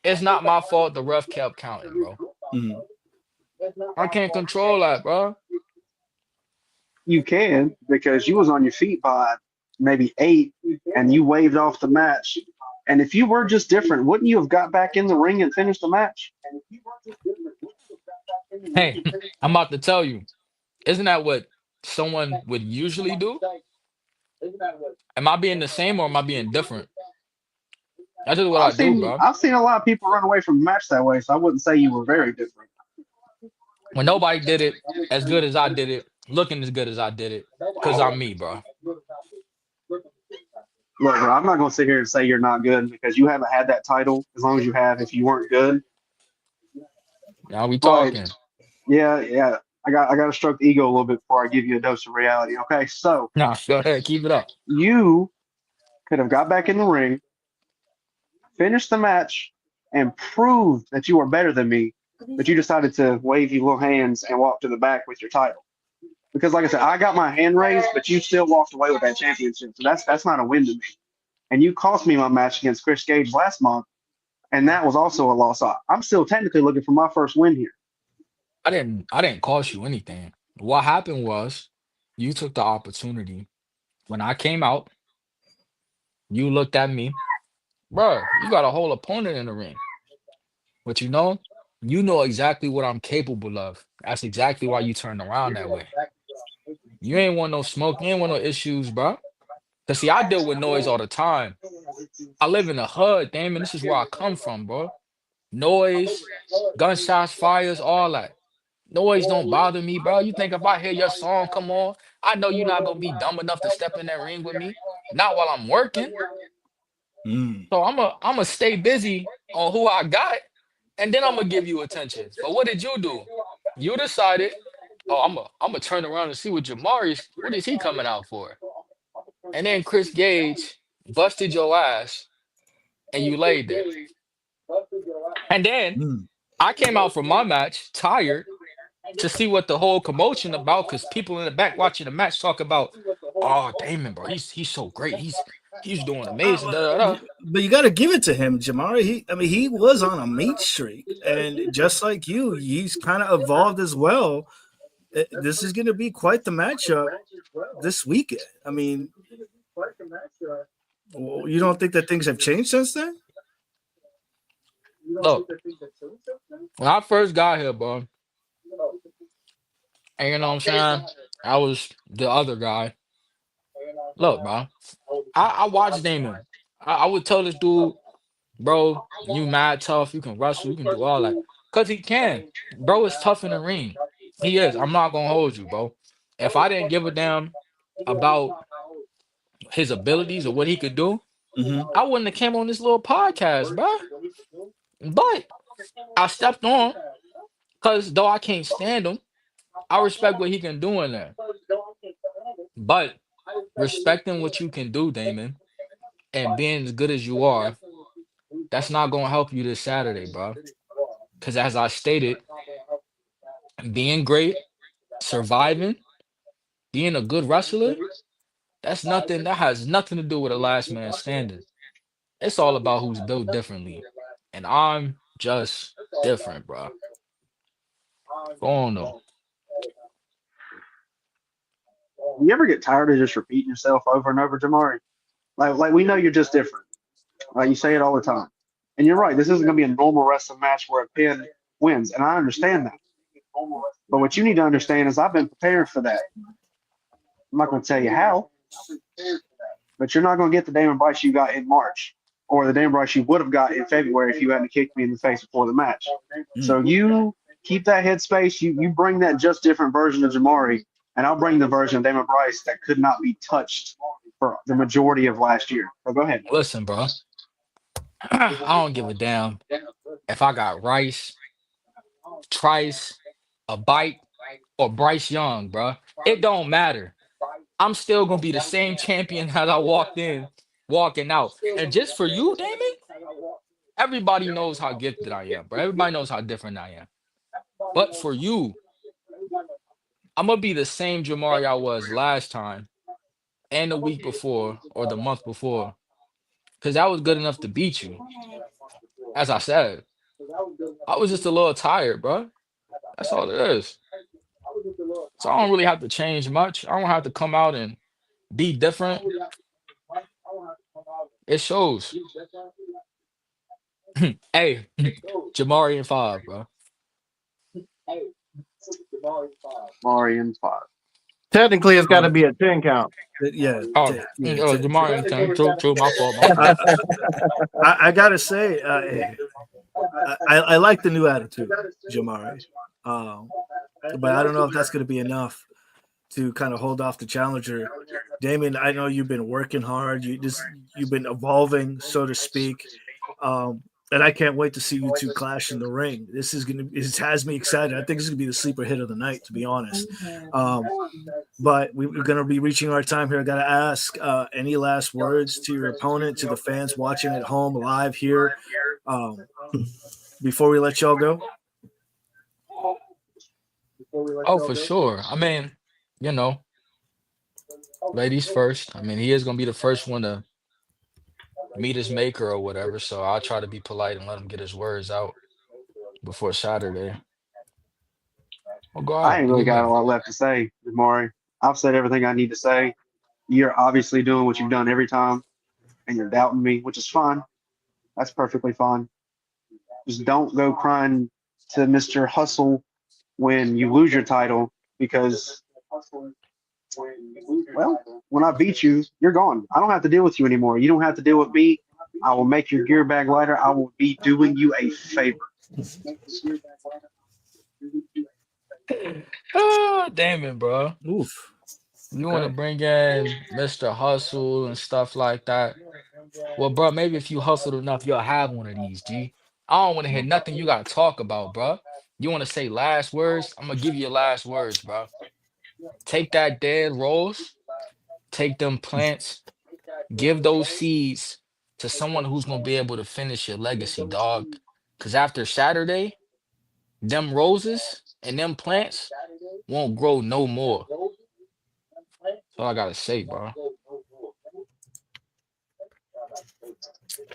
It's not my fault the ref kept counting, bro. Mhm. I can't control that, bro. You can, because you was on your feet by maybe 8 and you waved off the match. And if you were just different, wouldn't you have got back in the ring and finished the match? Hey, I'm about to tell you. Isn't that what someone would usually do? Am I being the same or am I being different? That's just what I do, bro. I've seen a lot of people run away from the match that way, so I wouldn't say you were very different. When nobody did it as good as I did it, looking as good as I did it, because I'm me, bro. Look, bro, I'm not gonna sit here and say you're not good because you haven't had that title as long as you have. If you weren't good, Now we but talking. yeah, I got to stroke the ego a little bit before I give you a dose of reality. Okay, so Nah, go ahead, keep it up. you could have got back in the ring, finished the match, and proved that you are better than me, but you decided to wave your little hands and walk to the back with your title. Because, like I said, I got my hand raised, but you still walked away with that championship. So that's not a win to me. And you cost me my match against Chris Gage last month, and that was also a loss. I'm still technically looking for my first win here. I didn't cost you anything. What happened was you took the opportunity. When I came out, you looked at me, bro. You got a whole opponent in the ring. But you know exactly what I'm capable of. That's exactly why you turned around that way. You ain't want no smoke, you ain't want no issues, bro. Cause see, I deal with noise all the time. I live in the hood, damn it. This is where I come from, bro. Noise, gunshots, fires, all that. Noise don't bother me, bro. You think if I hear your song come on, I know you're not gonna be dumb enough to step in that ring with me. Not while I'm working. Mm. So I'm a stay busy on who I got, and then I'm gonna give you attention. But what did you do? You decided, oh, I'm gonna turn around and see what is he coming out for? And then Chris Gage busted your ass, and you laid there. And then Mm. I came out from my match tired to see what the whole commotion about, because people in the back watching the match talk about, oh Damon, bro, he's so great. He's doing amazing. Da, da, da. But you got to give it to him, Jamari. He was on a meat streak, and just like you, he's kind of evolved as well. This is going to be quite the matchup this weekend. I mean, you don't think that things have changed since then? Look, when I first got here, bro, and you know what I'm saying, I was the other guy. Look, bro, I watched Damon. I would tell this dude, bro, you mad tough, you can wrestle, you can do all that. Cause he can. Bro is tough in the ring. He is. I'm not gonna hold you, bro. If I didn't give a damn about his abilities or what he could do, Mm-hmm. I wouldn't have came on this little podcast, bro. But I stepped on because though I can't stand him, I respect what he can do in there. But respecting what you can do, Damon, and being as good as you are, that's not gonna help you this Saturday, bro. Because as I stated, being great, surviving, being a good wrestler, that has nothing to do with a last man standing. It's all about who's built differently. And I'm just different, bro. Go on though. You ever get tired of just repeating yourself over and over, Jamari? Like we know you're just different. Like you say it all the time. And you're right, this isn't gonna be a normal wrestling match where a pin wins. And I understand that. But what you need to understand is I've been prepared for that. I'm not gonna tell you how, but you're not gonna get the Damon Bryce you got in March or the Damon Bryce you would have got in February if you hadn't kicked me in the face before the match. So you keep that headspace, you bring that just different version of Jamari, and I'll bring the version of Damon Bryce that could not be touched for the majority of last year. So go ahead. Listen, bro. I don't give a damn if I got Rice, Trice, a Bite, or Bryce Young, bro. It don't matter. I'm still gonna be the same champion as I walked in, walking out. And just for you, Damon, everybody knows how gifted I am, bro. Everybody knows how different I am. But for you, I'm gonna be the same Jamari I was last time and the week before or the month before. Because I was good enough to beat you. as I said, I was just a little tired, bro. That's all it is. So I don't really have to change much. I don't have to come out and be different. It shows. Hey, Jamari and 5, bro. Marion 5. Technically, it's got to be a 10 count. Yeah, Oh, yeah. Jamari and 10. True. My fault. I gotta say, I like the new attitude, Jamari. But I don't know if that's going to be enough to kind of hold off the challenger. Damien, I know you've been working hard. You've been evolving, so to speak. And I can't wait to see you two clash in the ring. It has me excited. I think it's gonna be the sleeper hit of the night, to be honest. But we're gonna be reaching our time here. I gotta ask any last words to your opponent, to the fans watching at home, live here, before we let y'all go. Oh, for sure. I mean, you know, ladies first. I mean, he is gonna be the first one to meet his maker or whatever. So I'll try to be polite and let him get his words out before Saturday. Well, go I ahead. ain't Do really your got a thing. lot left to say, Maury. I've said everything I need to say. You're obviously doing what you've done every time, and you're doubting me, which is fine. That's perfectly fine. Just don't go crying to Mr. Hustle when you lose your title, because, well, when I beat you, you're gone. I don't have to deal with you anymore. You don't have to deal with me. I will make your gear bag lighter. I will be doing you a favor. Oh, damn it, bro. Oof. You want to bring in Mr. Hustle and stuff like that? Well, bro, maybe if you hustled enough, you'll have one of these, G. I don't want to hear nothing you got to talk about, bro. You want to say last words? I'm going to give you your last words, bro. Take that dead rose, take them plants, give those seeds to someone who's going to be able to finish your legacy, dog. Because after Saturday, them roses and them plants won't grow no more. That's all I got to say, bro.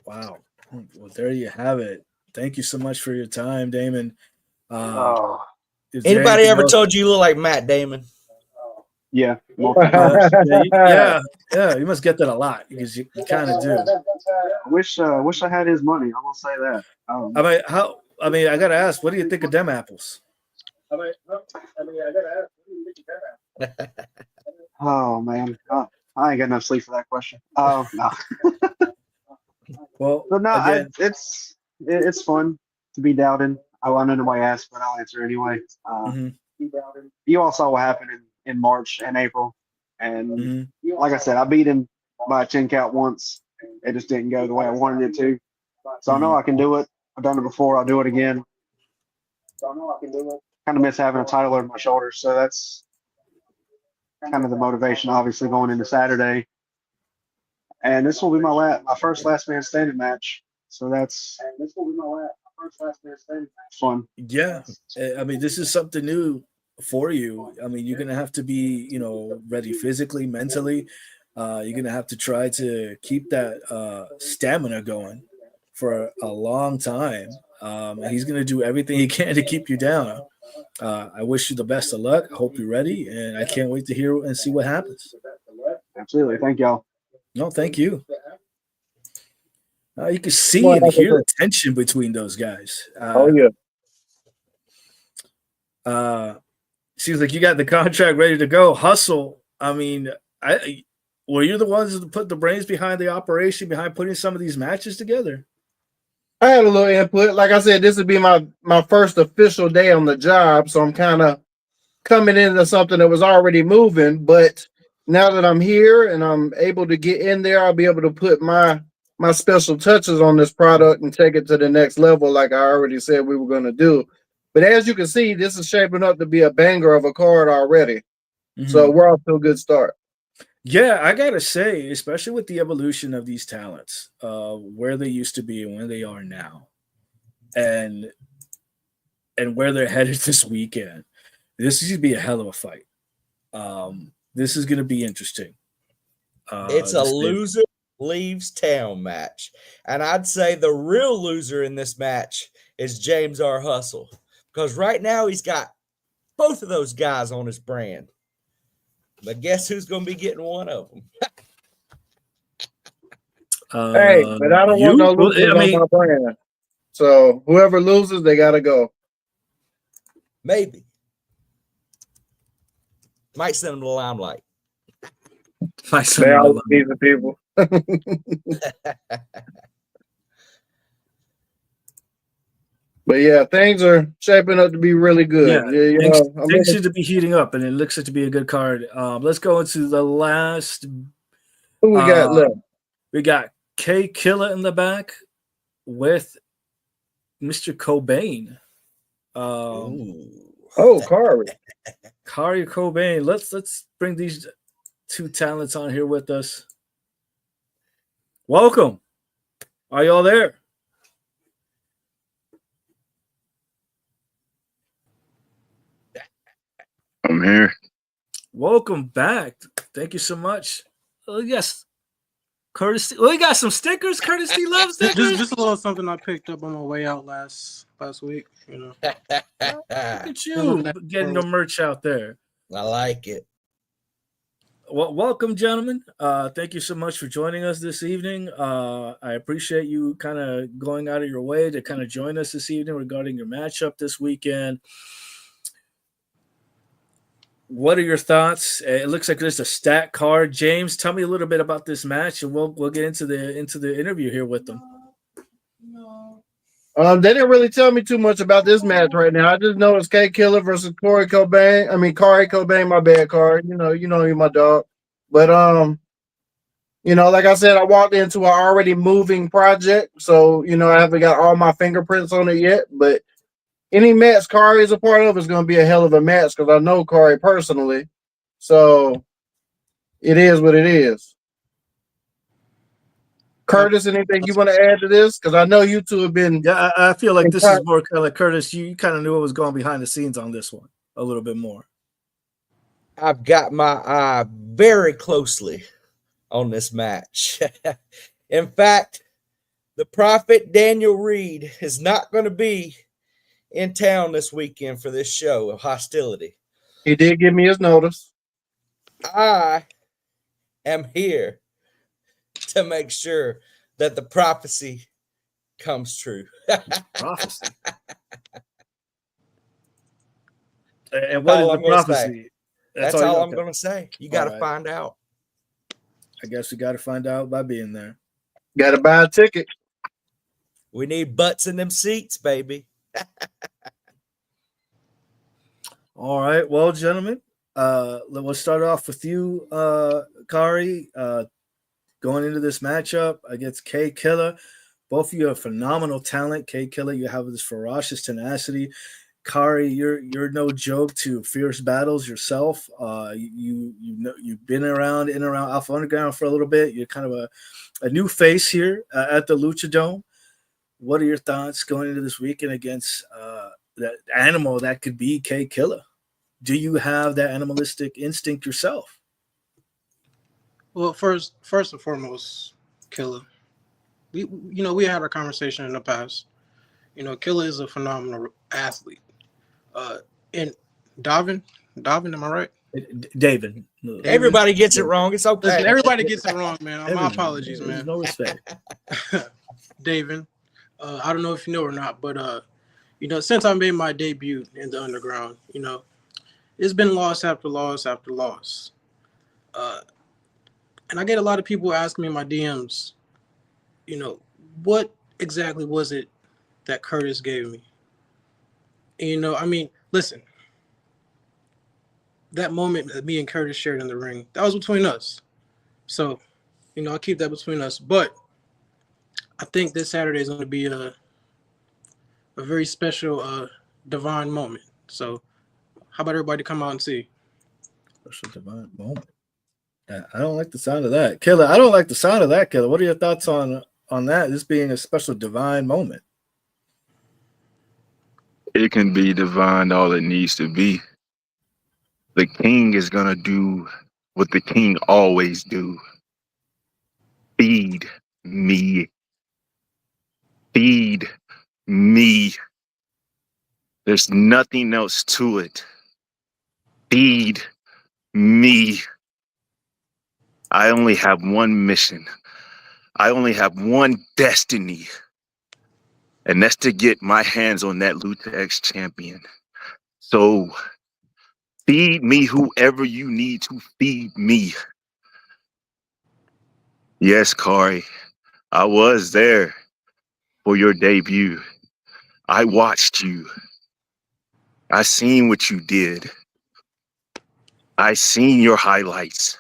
Wow. Well, there you have it. Thank you so much for your time, Damon. Oh, Is there Anybody anything ever else? told you you look like Matt Damon? yeah. Yeah, you must get that a lot because you kind of do. I wish I had his money. I'm gonna say that. I gotta ask, what do you think of them apples? Oh man, I ain't got enough sleep for that question. No, Well, but no, again, it's fun to be doubted. I know nobody asked, but I'll answer anyway. mhm, You all saw what happened in March and April, and mhm, like I said, I beat him by a 10 count once. It just didn't go the way I wanted it to. So I know I can do it. I've done it before. I'll do it again. Kind of miss having a title over my shoulders. So that's kind of the motivation, obviously, going into Saturday. And this will be my first last man standing match. So that's fun. yeah. I mean, this is something new for you. I mean, you're gonna have to be, ready physically, mentally. You're gonna have to try to keep that stamina going for a long time. And he's gonna do everything he can to keep you down. I wish you the best of luck. I hope you're ready, and I can't wait to hear and see what happens. Absolutely. Thank y'all. No, thank you. You can see and hear the tension between those guys. Yeah. Seems like you got the contract ready to go. Hustle. I mean, were you the ones that put the brains behind the operation, behind putting some of these matches together? I had a little input. Like I said, this would be my first official day on the job, so I'm kind of coming into something that was already moving. But now that I'm here and I'm able to get in there, I'll be able to put my special touches on this product and take it to the next level, like I already said we were going to do. But as you can see, this is shaping up to be a banger of a card already. Mm-hmm. So we're off to a good start. Yeah, I gotta say, especially with the evolution of these talents, where they used to be and where they are now, and where they're headed this weekend, this is gonna be a hell of a fight. This is gonna be interesting. It's a loser leaves town match. And I'd say the real loser in this match is James R. Hustle, because right now he's got both of those guys on his brand. But guess who's going to be getting one of them? Hey, but I don't want no Well, losers I on mean, my brand. So whoever loses, they gotta go. Maybe. Might send them to the limelight. They always need the people. But yeah, things are shaping up to be really good. Yeah, things seem to be heating up, and it looks like to be a good card. Let's go into the last. Who we got left? We got K Killer in the back with Mr. Cobain. Kari. Kari Cobain. Let's bring these two talents on here with us. Welcome. Are y'all there? I'm here. Welcome back. Thank you so much. Yes. Courtesy. We got some stickers. Courtesy love stickers. Just a little something I picked up on my way out last week. You know. Look at you getting the merch out there. I like it. Well, welcome, gentlemen. Thank you so much for joining us this evening. I appreciate you kind of going out of your way to kind of join us this evening regarding your matchup this weekend. What are your thoughts? It looks like there's a stat card. James, tell me a little bit about this match, and we'll get into the interview here with them. They didn't really tell me too much about this match right now. I just know it's K Killer versus Kari Cobain. My bad, Kari. You know you're my dog. But like I said, I walked into an already moving project, so I haven't got all my fingerprints on it yet. But any match Kari is a part of is going to be a hell of a match because I know Kari personally. So it is what it is. Curtis, anything you want to add to this? Because I know you two have been. Yeah, I feel like this is more kind of like Curtis. You kind of knew what was going behind the scenes on this one a little bit more. I've got my eye very closely on this match. In fact, the prophet Daniel Reed is not going to be in town this weekend for this show of Hostility. He did give me his notice. I am here to make sure that the prophecy comes true. Prophecy. And what is the prophecy? That's all I'm going to say. You got to find out. I guess we got to find out by being there. Got to buy a ticket. We need butts in them seats, baby. All right. Well, gentlemen, let's start off with you, Kari. Going into this matchup against K Killer. Both of you have phenomenal talent. K Killer, you have this ferocious tenacity. Kari, you're no joke to fierce battles yourself. You've been around in and around Alpha Underground for a little bit. You're kind of a new face here at the Lucha Dome. What are your thoughts going into this weekend against that animal that could be K Killer? Do you have that animalistic instinct yourself? Well, first and foremost, Killer. We had our conversation in the past. Killer is a phenomenal athlete. And Davin, am I right? David. Everybody gets it wrong. It's okay. Listen, everybody gets it wrong, man. My apologies, man. No respect. David, I don't know if you know or not, but since I made my debut in the underground, it's been loss after loss after loss. And I get a lot of people asking me in my DMs, what exactly was it that Curtis gave me? And, listen, that moment that me and Curtis shared in the ring, that was between us. So, I'll keep that between us. But I think this Saturday is going to be a very special divine moment. So how about everybody come out and see? Special divine moment. I don't like the sound of that. Killer, I don't like the sound of that, Killer. What are your thoughts on that, this being a special divine moment? It can be divine all it needs to be. The king is going to do what the king always do. feed me. Feed me. There's nothing else to it. Feed me. I only have one mission. I only have one destiny. And that's to get my hands on that Lutex champion. So feed me whoever you need to feed me. Yes, Kari, I was there for your debut. I watched you. I seen what you did. I seen your highlights.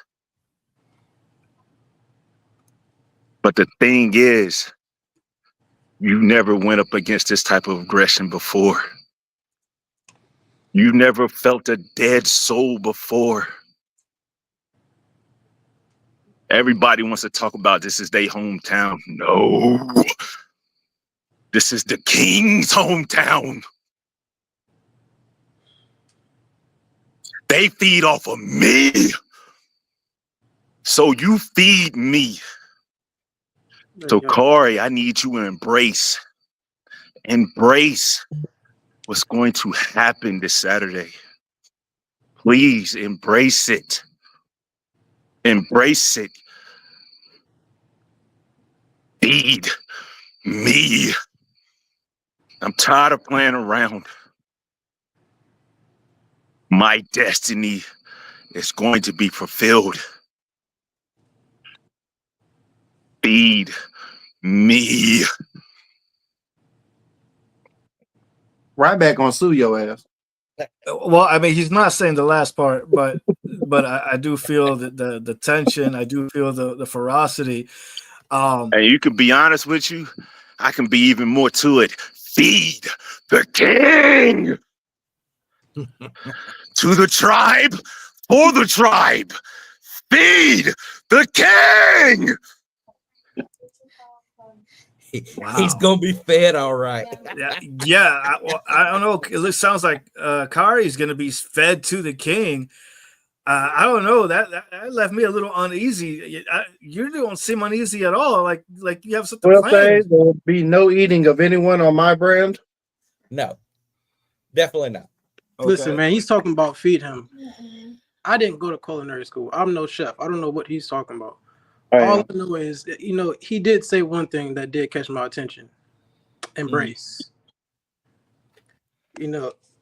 But the thing is, you never went up against this type of aggression before. You never felt a dead soul before. Everybody wants to talk about this is their hometown. No. This is the king's hometown. They feed off of me. So you feed me. So Kari, I need you to embrace what's going to happen this Saturday. Please embrace it. Embrace it. Feed me. I'm tired of playing around. My destiny is going to be fulfilled. Feed me. Ryback gonna sue your ass. Well, I mean, he's not saying the last part, but I do feel that the tension. I do feel the ferocity. And you can be honest with you, I can be even more to it. Feed the king. To the tribe, for the tribe. Feed the king. Wow. He's gonna be fed all right. Yeah. I don't know. It sounds like Kari is going to be fed to the king. I don't know. That left me a little uneasy. You don't seem uneasy at all. Like you have something Will planned. say there'll be no eating of anyone on my brand. No, definitely not. Okay. Listen, man, he's talking about feed him. I didn't go to culinary school. I'm no chef. I don't know what he's talking about. All I know is, he did say one thing that did catch my attention. Embrace.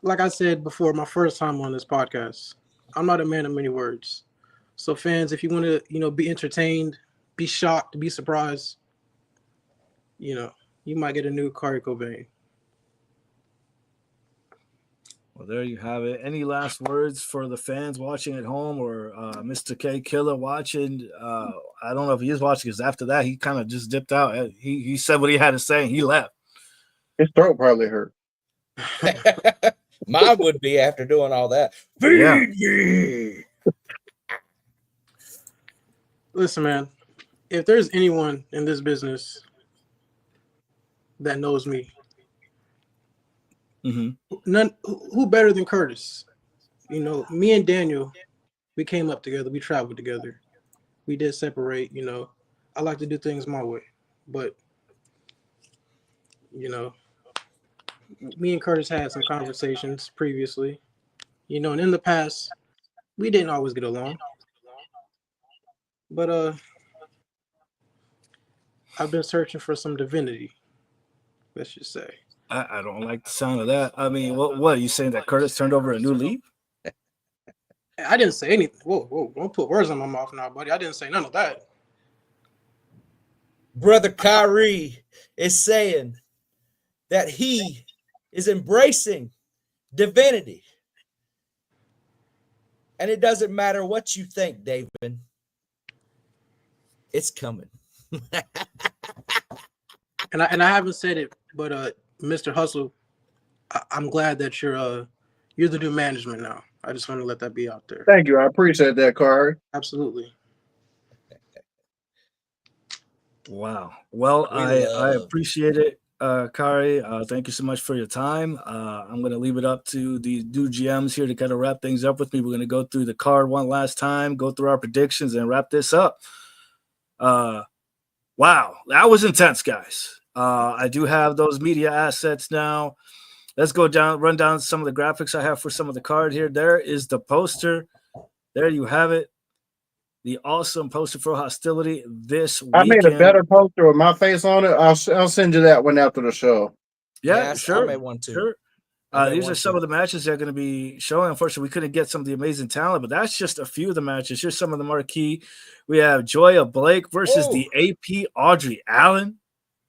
Like I said before, my first time on this podcast, I'm not a man of many words. So fans, if you want to, be entertained, be shocked, be surprised, you might get a new Kari Cobain. Well, there you have it. Any last words for the fans watching at home or Mr. K Killer watching? I don't know if he is watching because after that, he kind of just dipped out. He said what he had to say and he left. His throat probably hurt. Mine would be after doing all that. Yeah. Listen, man, if there's anyone in this business that knows me, none who better than Curtis. Me and Daniel, we came up together, we traveled together, we did separate. I like to do things my way, but me and Curtis had some conversations previously, and in the past we didn't always get along, but I've been searching for some divinity, let's just say. I don't like the sound of that. I mean, what are you saying that Curtis turned over a new leaf? I didn't say anything. Whoa, don't put words in my mouth now, buddy. I didn't say none of that. Brother Kyrie is saying that he is embracing divinity. And it doesn't matter what you think, David. It's coming. And I haven't said it, but Mr. Hustle, I'm glad that you're the new management now. I just want to let that be out there. Thank you. I appreciate that, Kari. Absolutely. Wow. Well, I appreciate it, Kari. Thank you so much for your time. I'm going to leave it up to the new GMs here to kind of wrap things up with me. We're going to go through the card one last time, go through our predictions, and wrap this up. Wow, that was intense, guys. I do have those media assets now. Let's run down some of the graphics I have for some of the card here. There is the poster. There you have it. The awesome poster for Hostility this I made a weekend. better poster with my face on it. I'll send you that one after the show. Yeah, Yes, sure. I made one too. Sure. These are some of the matches that are going to be showing. Unfortunately, we couldn't get some of the amazing talent, but that's just a few of the matches. Here's some of the marquee. We have Joya Blake versus the AP Audrey Allen.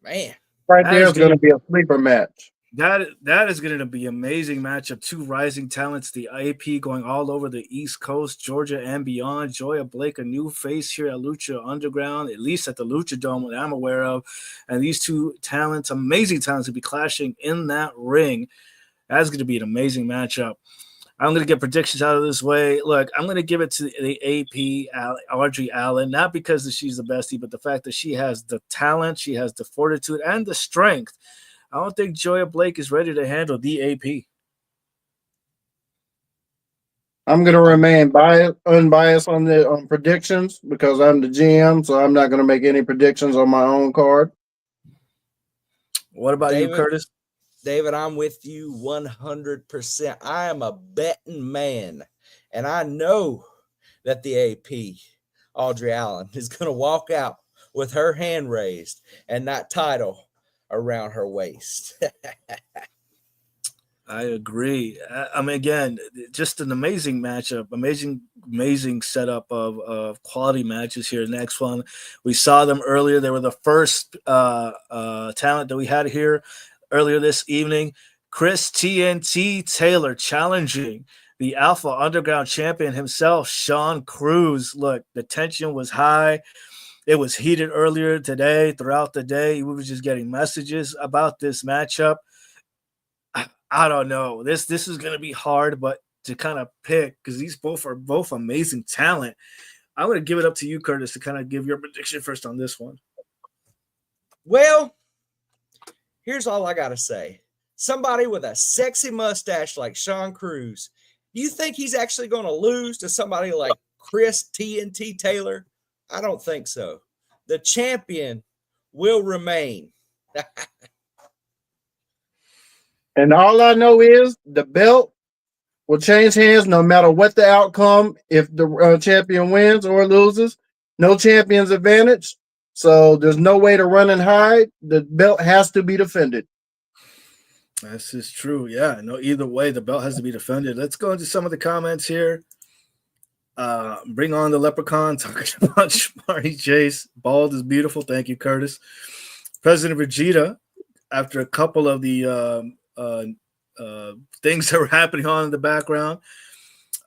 Man, right there is going to be a sleeper match. That is going to be an amazing matchup. Two rising talents, the AP going all over the East Coast, Georgia and beyond. Joya Blake, a new face here at Lucha Underground, at least at the Lucha Dome that I'm aware of. And these two talents, amazing talents, will be clashing in that ring. That's going to be an amazing matchup. I'm going to get predictions out of this way. Look, I'm going to give it to the AP, Audrey Allen, not because she's the bestie, but the fact that she has the talent, she has the fortitude, and the strength. I don't think Joya Blake is ready to handle the AP. I'm going to remain unbiased on predictions because I'm the GM, so I'm not going to make any predictions on my own card. What about you, Curtis? David, I'm with you 100%. I am a betting man, and I know that the AP, Audrey Allen, is going to walk out with her hand raised and that title around her waist. I agree. I mean, again, just an amazing matchup, amazing setup of quality matches here. Next one, we saw them earlier. They were the first talent that we had here earlier this evening. Chris TNT Taylor challenging the Alpha Underground champion himself, Sean Cruz. Look, the tension was high. It was heated earlier today. Throughout the day, we were just getting messages about this matchup. I don't know. This is going to be hard, but to kind of pick, because these are both amazing talent. I'm going to give it up to you, Curtis, to kind of give your prediction first on this one. Well, here's all I got to say. Somebody with a sexy mustache like Sean Cruz, you think he's actually going to lose to somebody like Chris TNT Taylor? I don't think so. The champion will remain. And all I know is the belt will change hands no matter what the outcome. If the champion wins or loses, no champion's advantage. So there's no way to run and hide. The belt has to be defended. This is true. Yeah, no, either way, the belt has to be defended. Let's go into some of the comments here. Bring on the leprechaun, talking about Shamari Chase. Bald is beautiful. Thank you, Curtis. President Vegeta, after a couple of the things that were happening on in the background,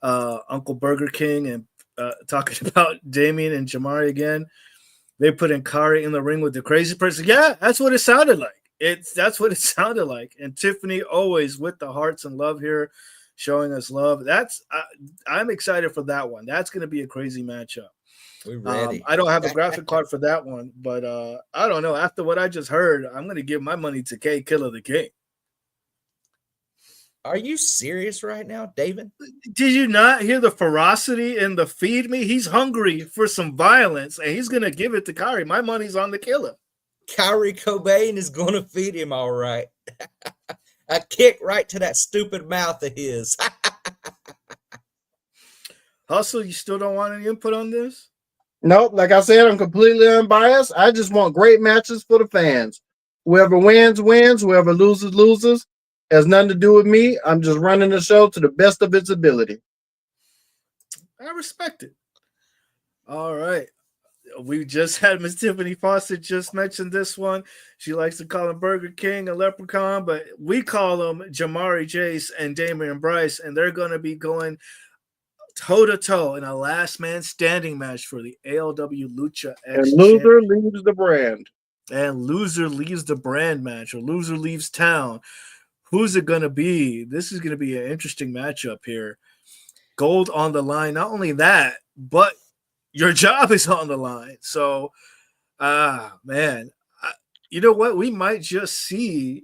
Uncle Burger King and talking about Damien and Jamari again. They put in Kari in the ring with the crazy person. Yeah, that's what it sounded like. That's what it sounded like. And Tiffany always with the hearts and love here, showing us love. I'm excited for that one. That's going to be a crazy matchup. We're ready. I don't have a graphic card for that one, but I don't know. After what I just heard, I'm going to give my money to K Killer the King. Are you serious right now, David? Did you not hear the ferocity in the feed me? He's hungry for some violence, and he's going to give it to Kyrie. My money's on the killer. Kyrie Cobain is going to feed him all right. A kick right to that stupid mouth of his. Hustle, you still don't want any input on this? Nope. Like I said, I'm completely unbiased. I just want great matches for the fans. Whoever wins, wins. Whoever loses, loses. Has nothing to do with me. I'm just running the show to the best of its ability. I respect it. All right. We just had Miss Tiffany Fawcett just mentioned this one. She likes to call him Burger King, a leprechaun, but we call them Jamari Chase and Damian Bryce, and they're going to be going toe-to-toe in a last man standing match for the ALW Lucha X. And loser leaves the brand. And loser leaves the brand match, or loser leaves town. Who's it going to be? This is going to be an interesting matchup here. Gold on the line. Not only that, but your job is on the line. So, man, you know what? We might just see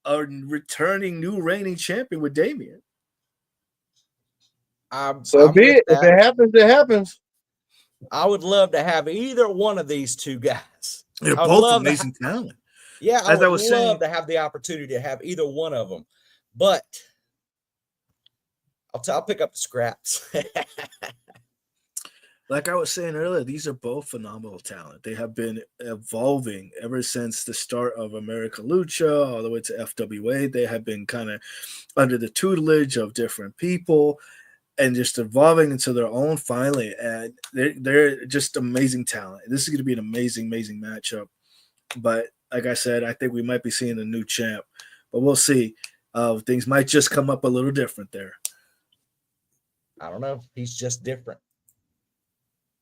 a returning new reigning champion with Damien. So be it. If it happens, it happens. I would love to have either one of these two guys. They're I would both love to amazing talent. Yeah, I As I would was love saying, to have the opportunity to have either one of them, but I'll pick up the scraps. like I was saying earlier, these are both phenomenal talent. They have been evolving ever since the start of America Lucha all the way to FWA. They have been kind of under the tutelage of different people and just evolving into their own finally. And they're just amazing talent. This is going to be an amazing, amazing matchup. But like I said, I think we might be seeing a new champ, but we'll see. Things might just come up a little different there. I don't know. He's just different.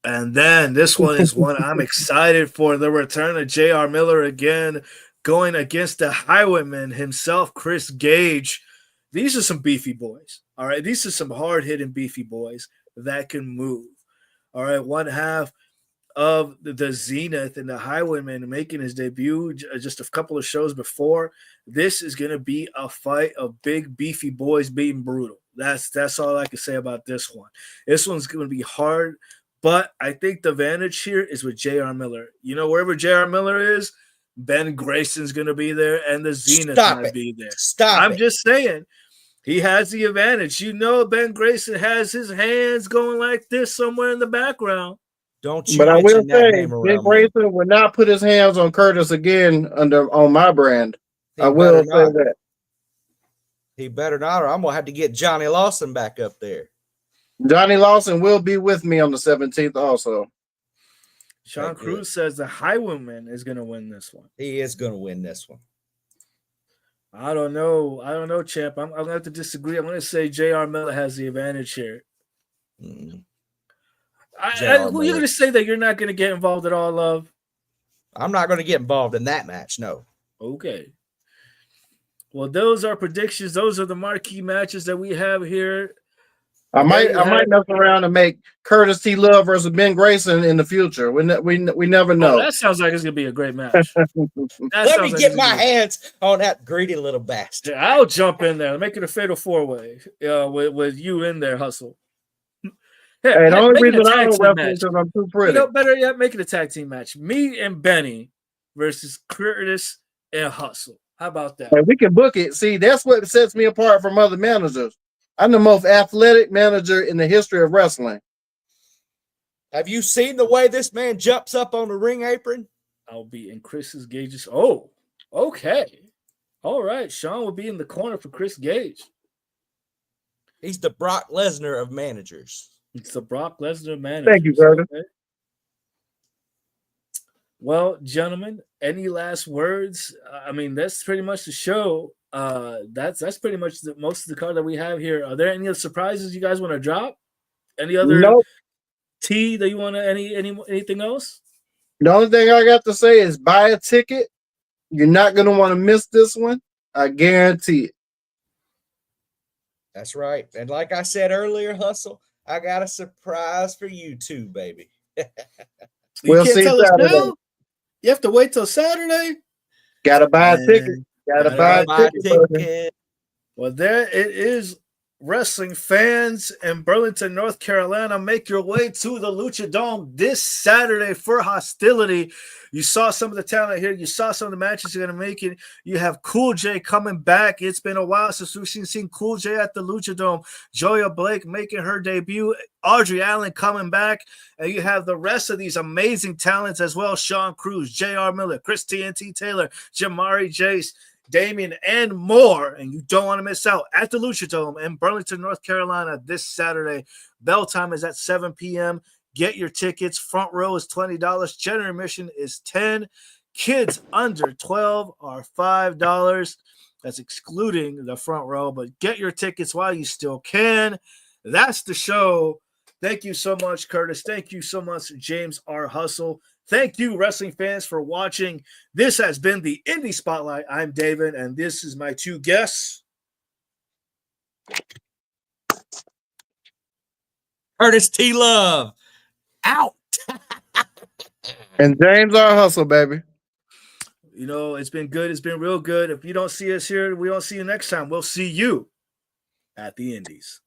And then this one is one I'm excited for. The return of J.R. Miller again, going against the Highwayman himself, Chris Gage. These are some beefy boys. All right. These are some hard-hitting beefy boys that can move. All right. One half of the Zenith and the Highwayman making his debut just a couple of shows before. This is going to be a fight of big beefy boys being brutal. That's all I can say about this one. This one's going to be hard, but I think the advantage here is with J.R. Miller. You know, wherever J.R. Miller is, Ben Grayson's going to be there and the Zenith might be there. I'm just saying. He has the advantage. You know, Ben Grayson has his hands going like this somewhere in the background. Don't you? But I will say, Ben Grayson would not put his hands on Curtis again on my brand. I will say that. He better not, or I'm gonna have to get Johnny Lawson back up there. Johnny Lawson will be with me on the 17th also. Sean Cruz says the Highwayman is going to win this one. He is going to win this one. I don't know, champ. I'm going to have to disagree. I'm going to say J.R. Miller has the advantage here. Mm. You're going to say that you're not going to get involved at all, love? I'm not going to get involved in that match, no. Okay. Well, those are predictions. Those are the marquee matches that we have here. I might mess around and make Curtis T. Love versus Ben Grayson in the future. We never know. Oh, that sounds like it's gonna be a great match. Let me get my hands on that greedy little bastard. Yeah, I'll jump in there, make it a fatal 4-way. With you in there, Hustle. Hey, the only reason I don't wrestle is because I'm too pretty. You know, better yet, make it a tag team match. Me and Benny versus Curtis and Hustle. How about that? And we can book it. See, that's what sets me apart from other managers. I'm the most athletic manager in the history of wrestling. Have you seen the way this man jumps up on the ring apron? I'll be in Chris's Gage's. Oh, okay. All right. Sean will be in the corner for Chris Gage. He's the Brock Lesnar of managers. It's the Brock Lesnar manager. Thank you, Curtis. Okay. Well, gentlemen, any last words? I mean, that's pretty much the show. That's pretty much most of the card that we have here. Are there any other surprises you guys want to drop? Any other tea that you want to anything else? The only thing I got to say is buy a ticket. You're not going to want to miss this one. I guarantee it. That's right. And like I said earlier, Hustle, I got a surprise for you too, baby. We'll see Saturday. You have to wait till Saturday. Gotta buy a ticket. Gotta buy a ticket. Well, there it is, wrestling fans in Burlington, North Carolina. Make your way to the Lucha Dome this Saturday for Hostility. You saw some of the talent here. You saw some of the matches you're going to make it. You have Cool J coming back. It's been a while since we've seen Cool J at the Lucha Dome. Joya Blake making her debut. Audrey Allen coming back. And you have the rest of these amazing talents as well. Sean Cruz, J.R. Miller, Chris TNT Taylor, Jamari Jace, Damien, and more. And you don't want to miss out at the Lucha Dome in Burlington, North Carolina this Saturday. Bell time is at 7 p.m. Get your tickets. Front row is $20. General admission is $10. Kids under 12 are $5. That's excluding the front row, but get your tickets while you still can. That's the show. Thank you so much, Curtis. Thank you so much, James R. Hustle. Thank you, wrestling fans, for watching. This has been the Indie Spotlight. I'm David, and this is my two guests. Curtis T. Love. Out. And James R. Hustle, baby. You know, it's been good. It's been real good. If you don't see us here, we don't see you next time. We'll see you at the Indies.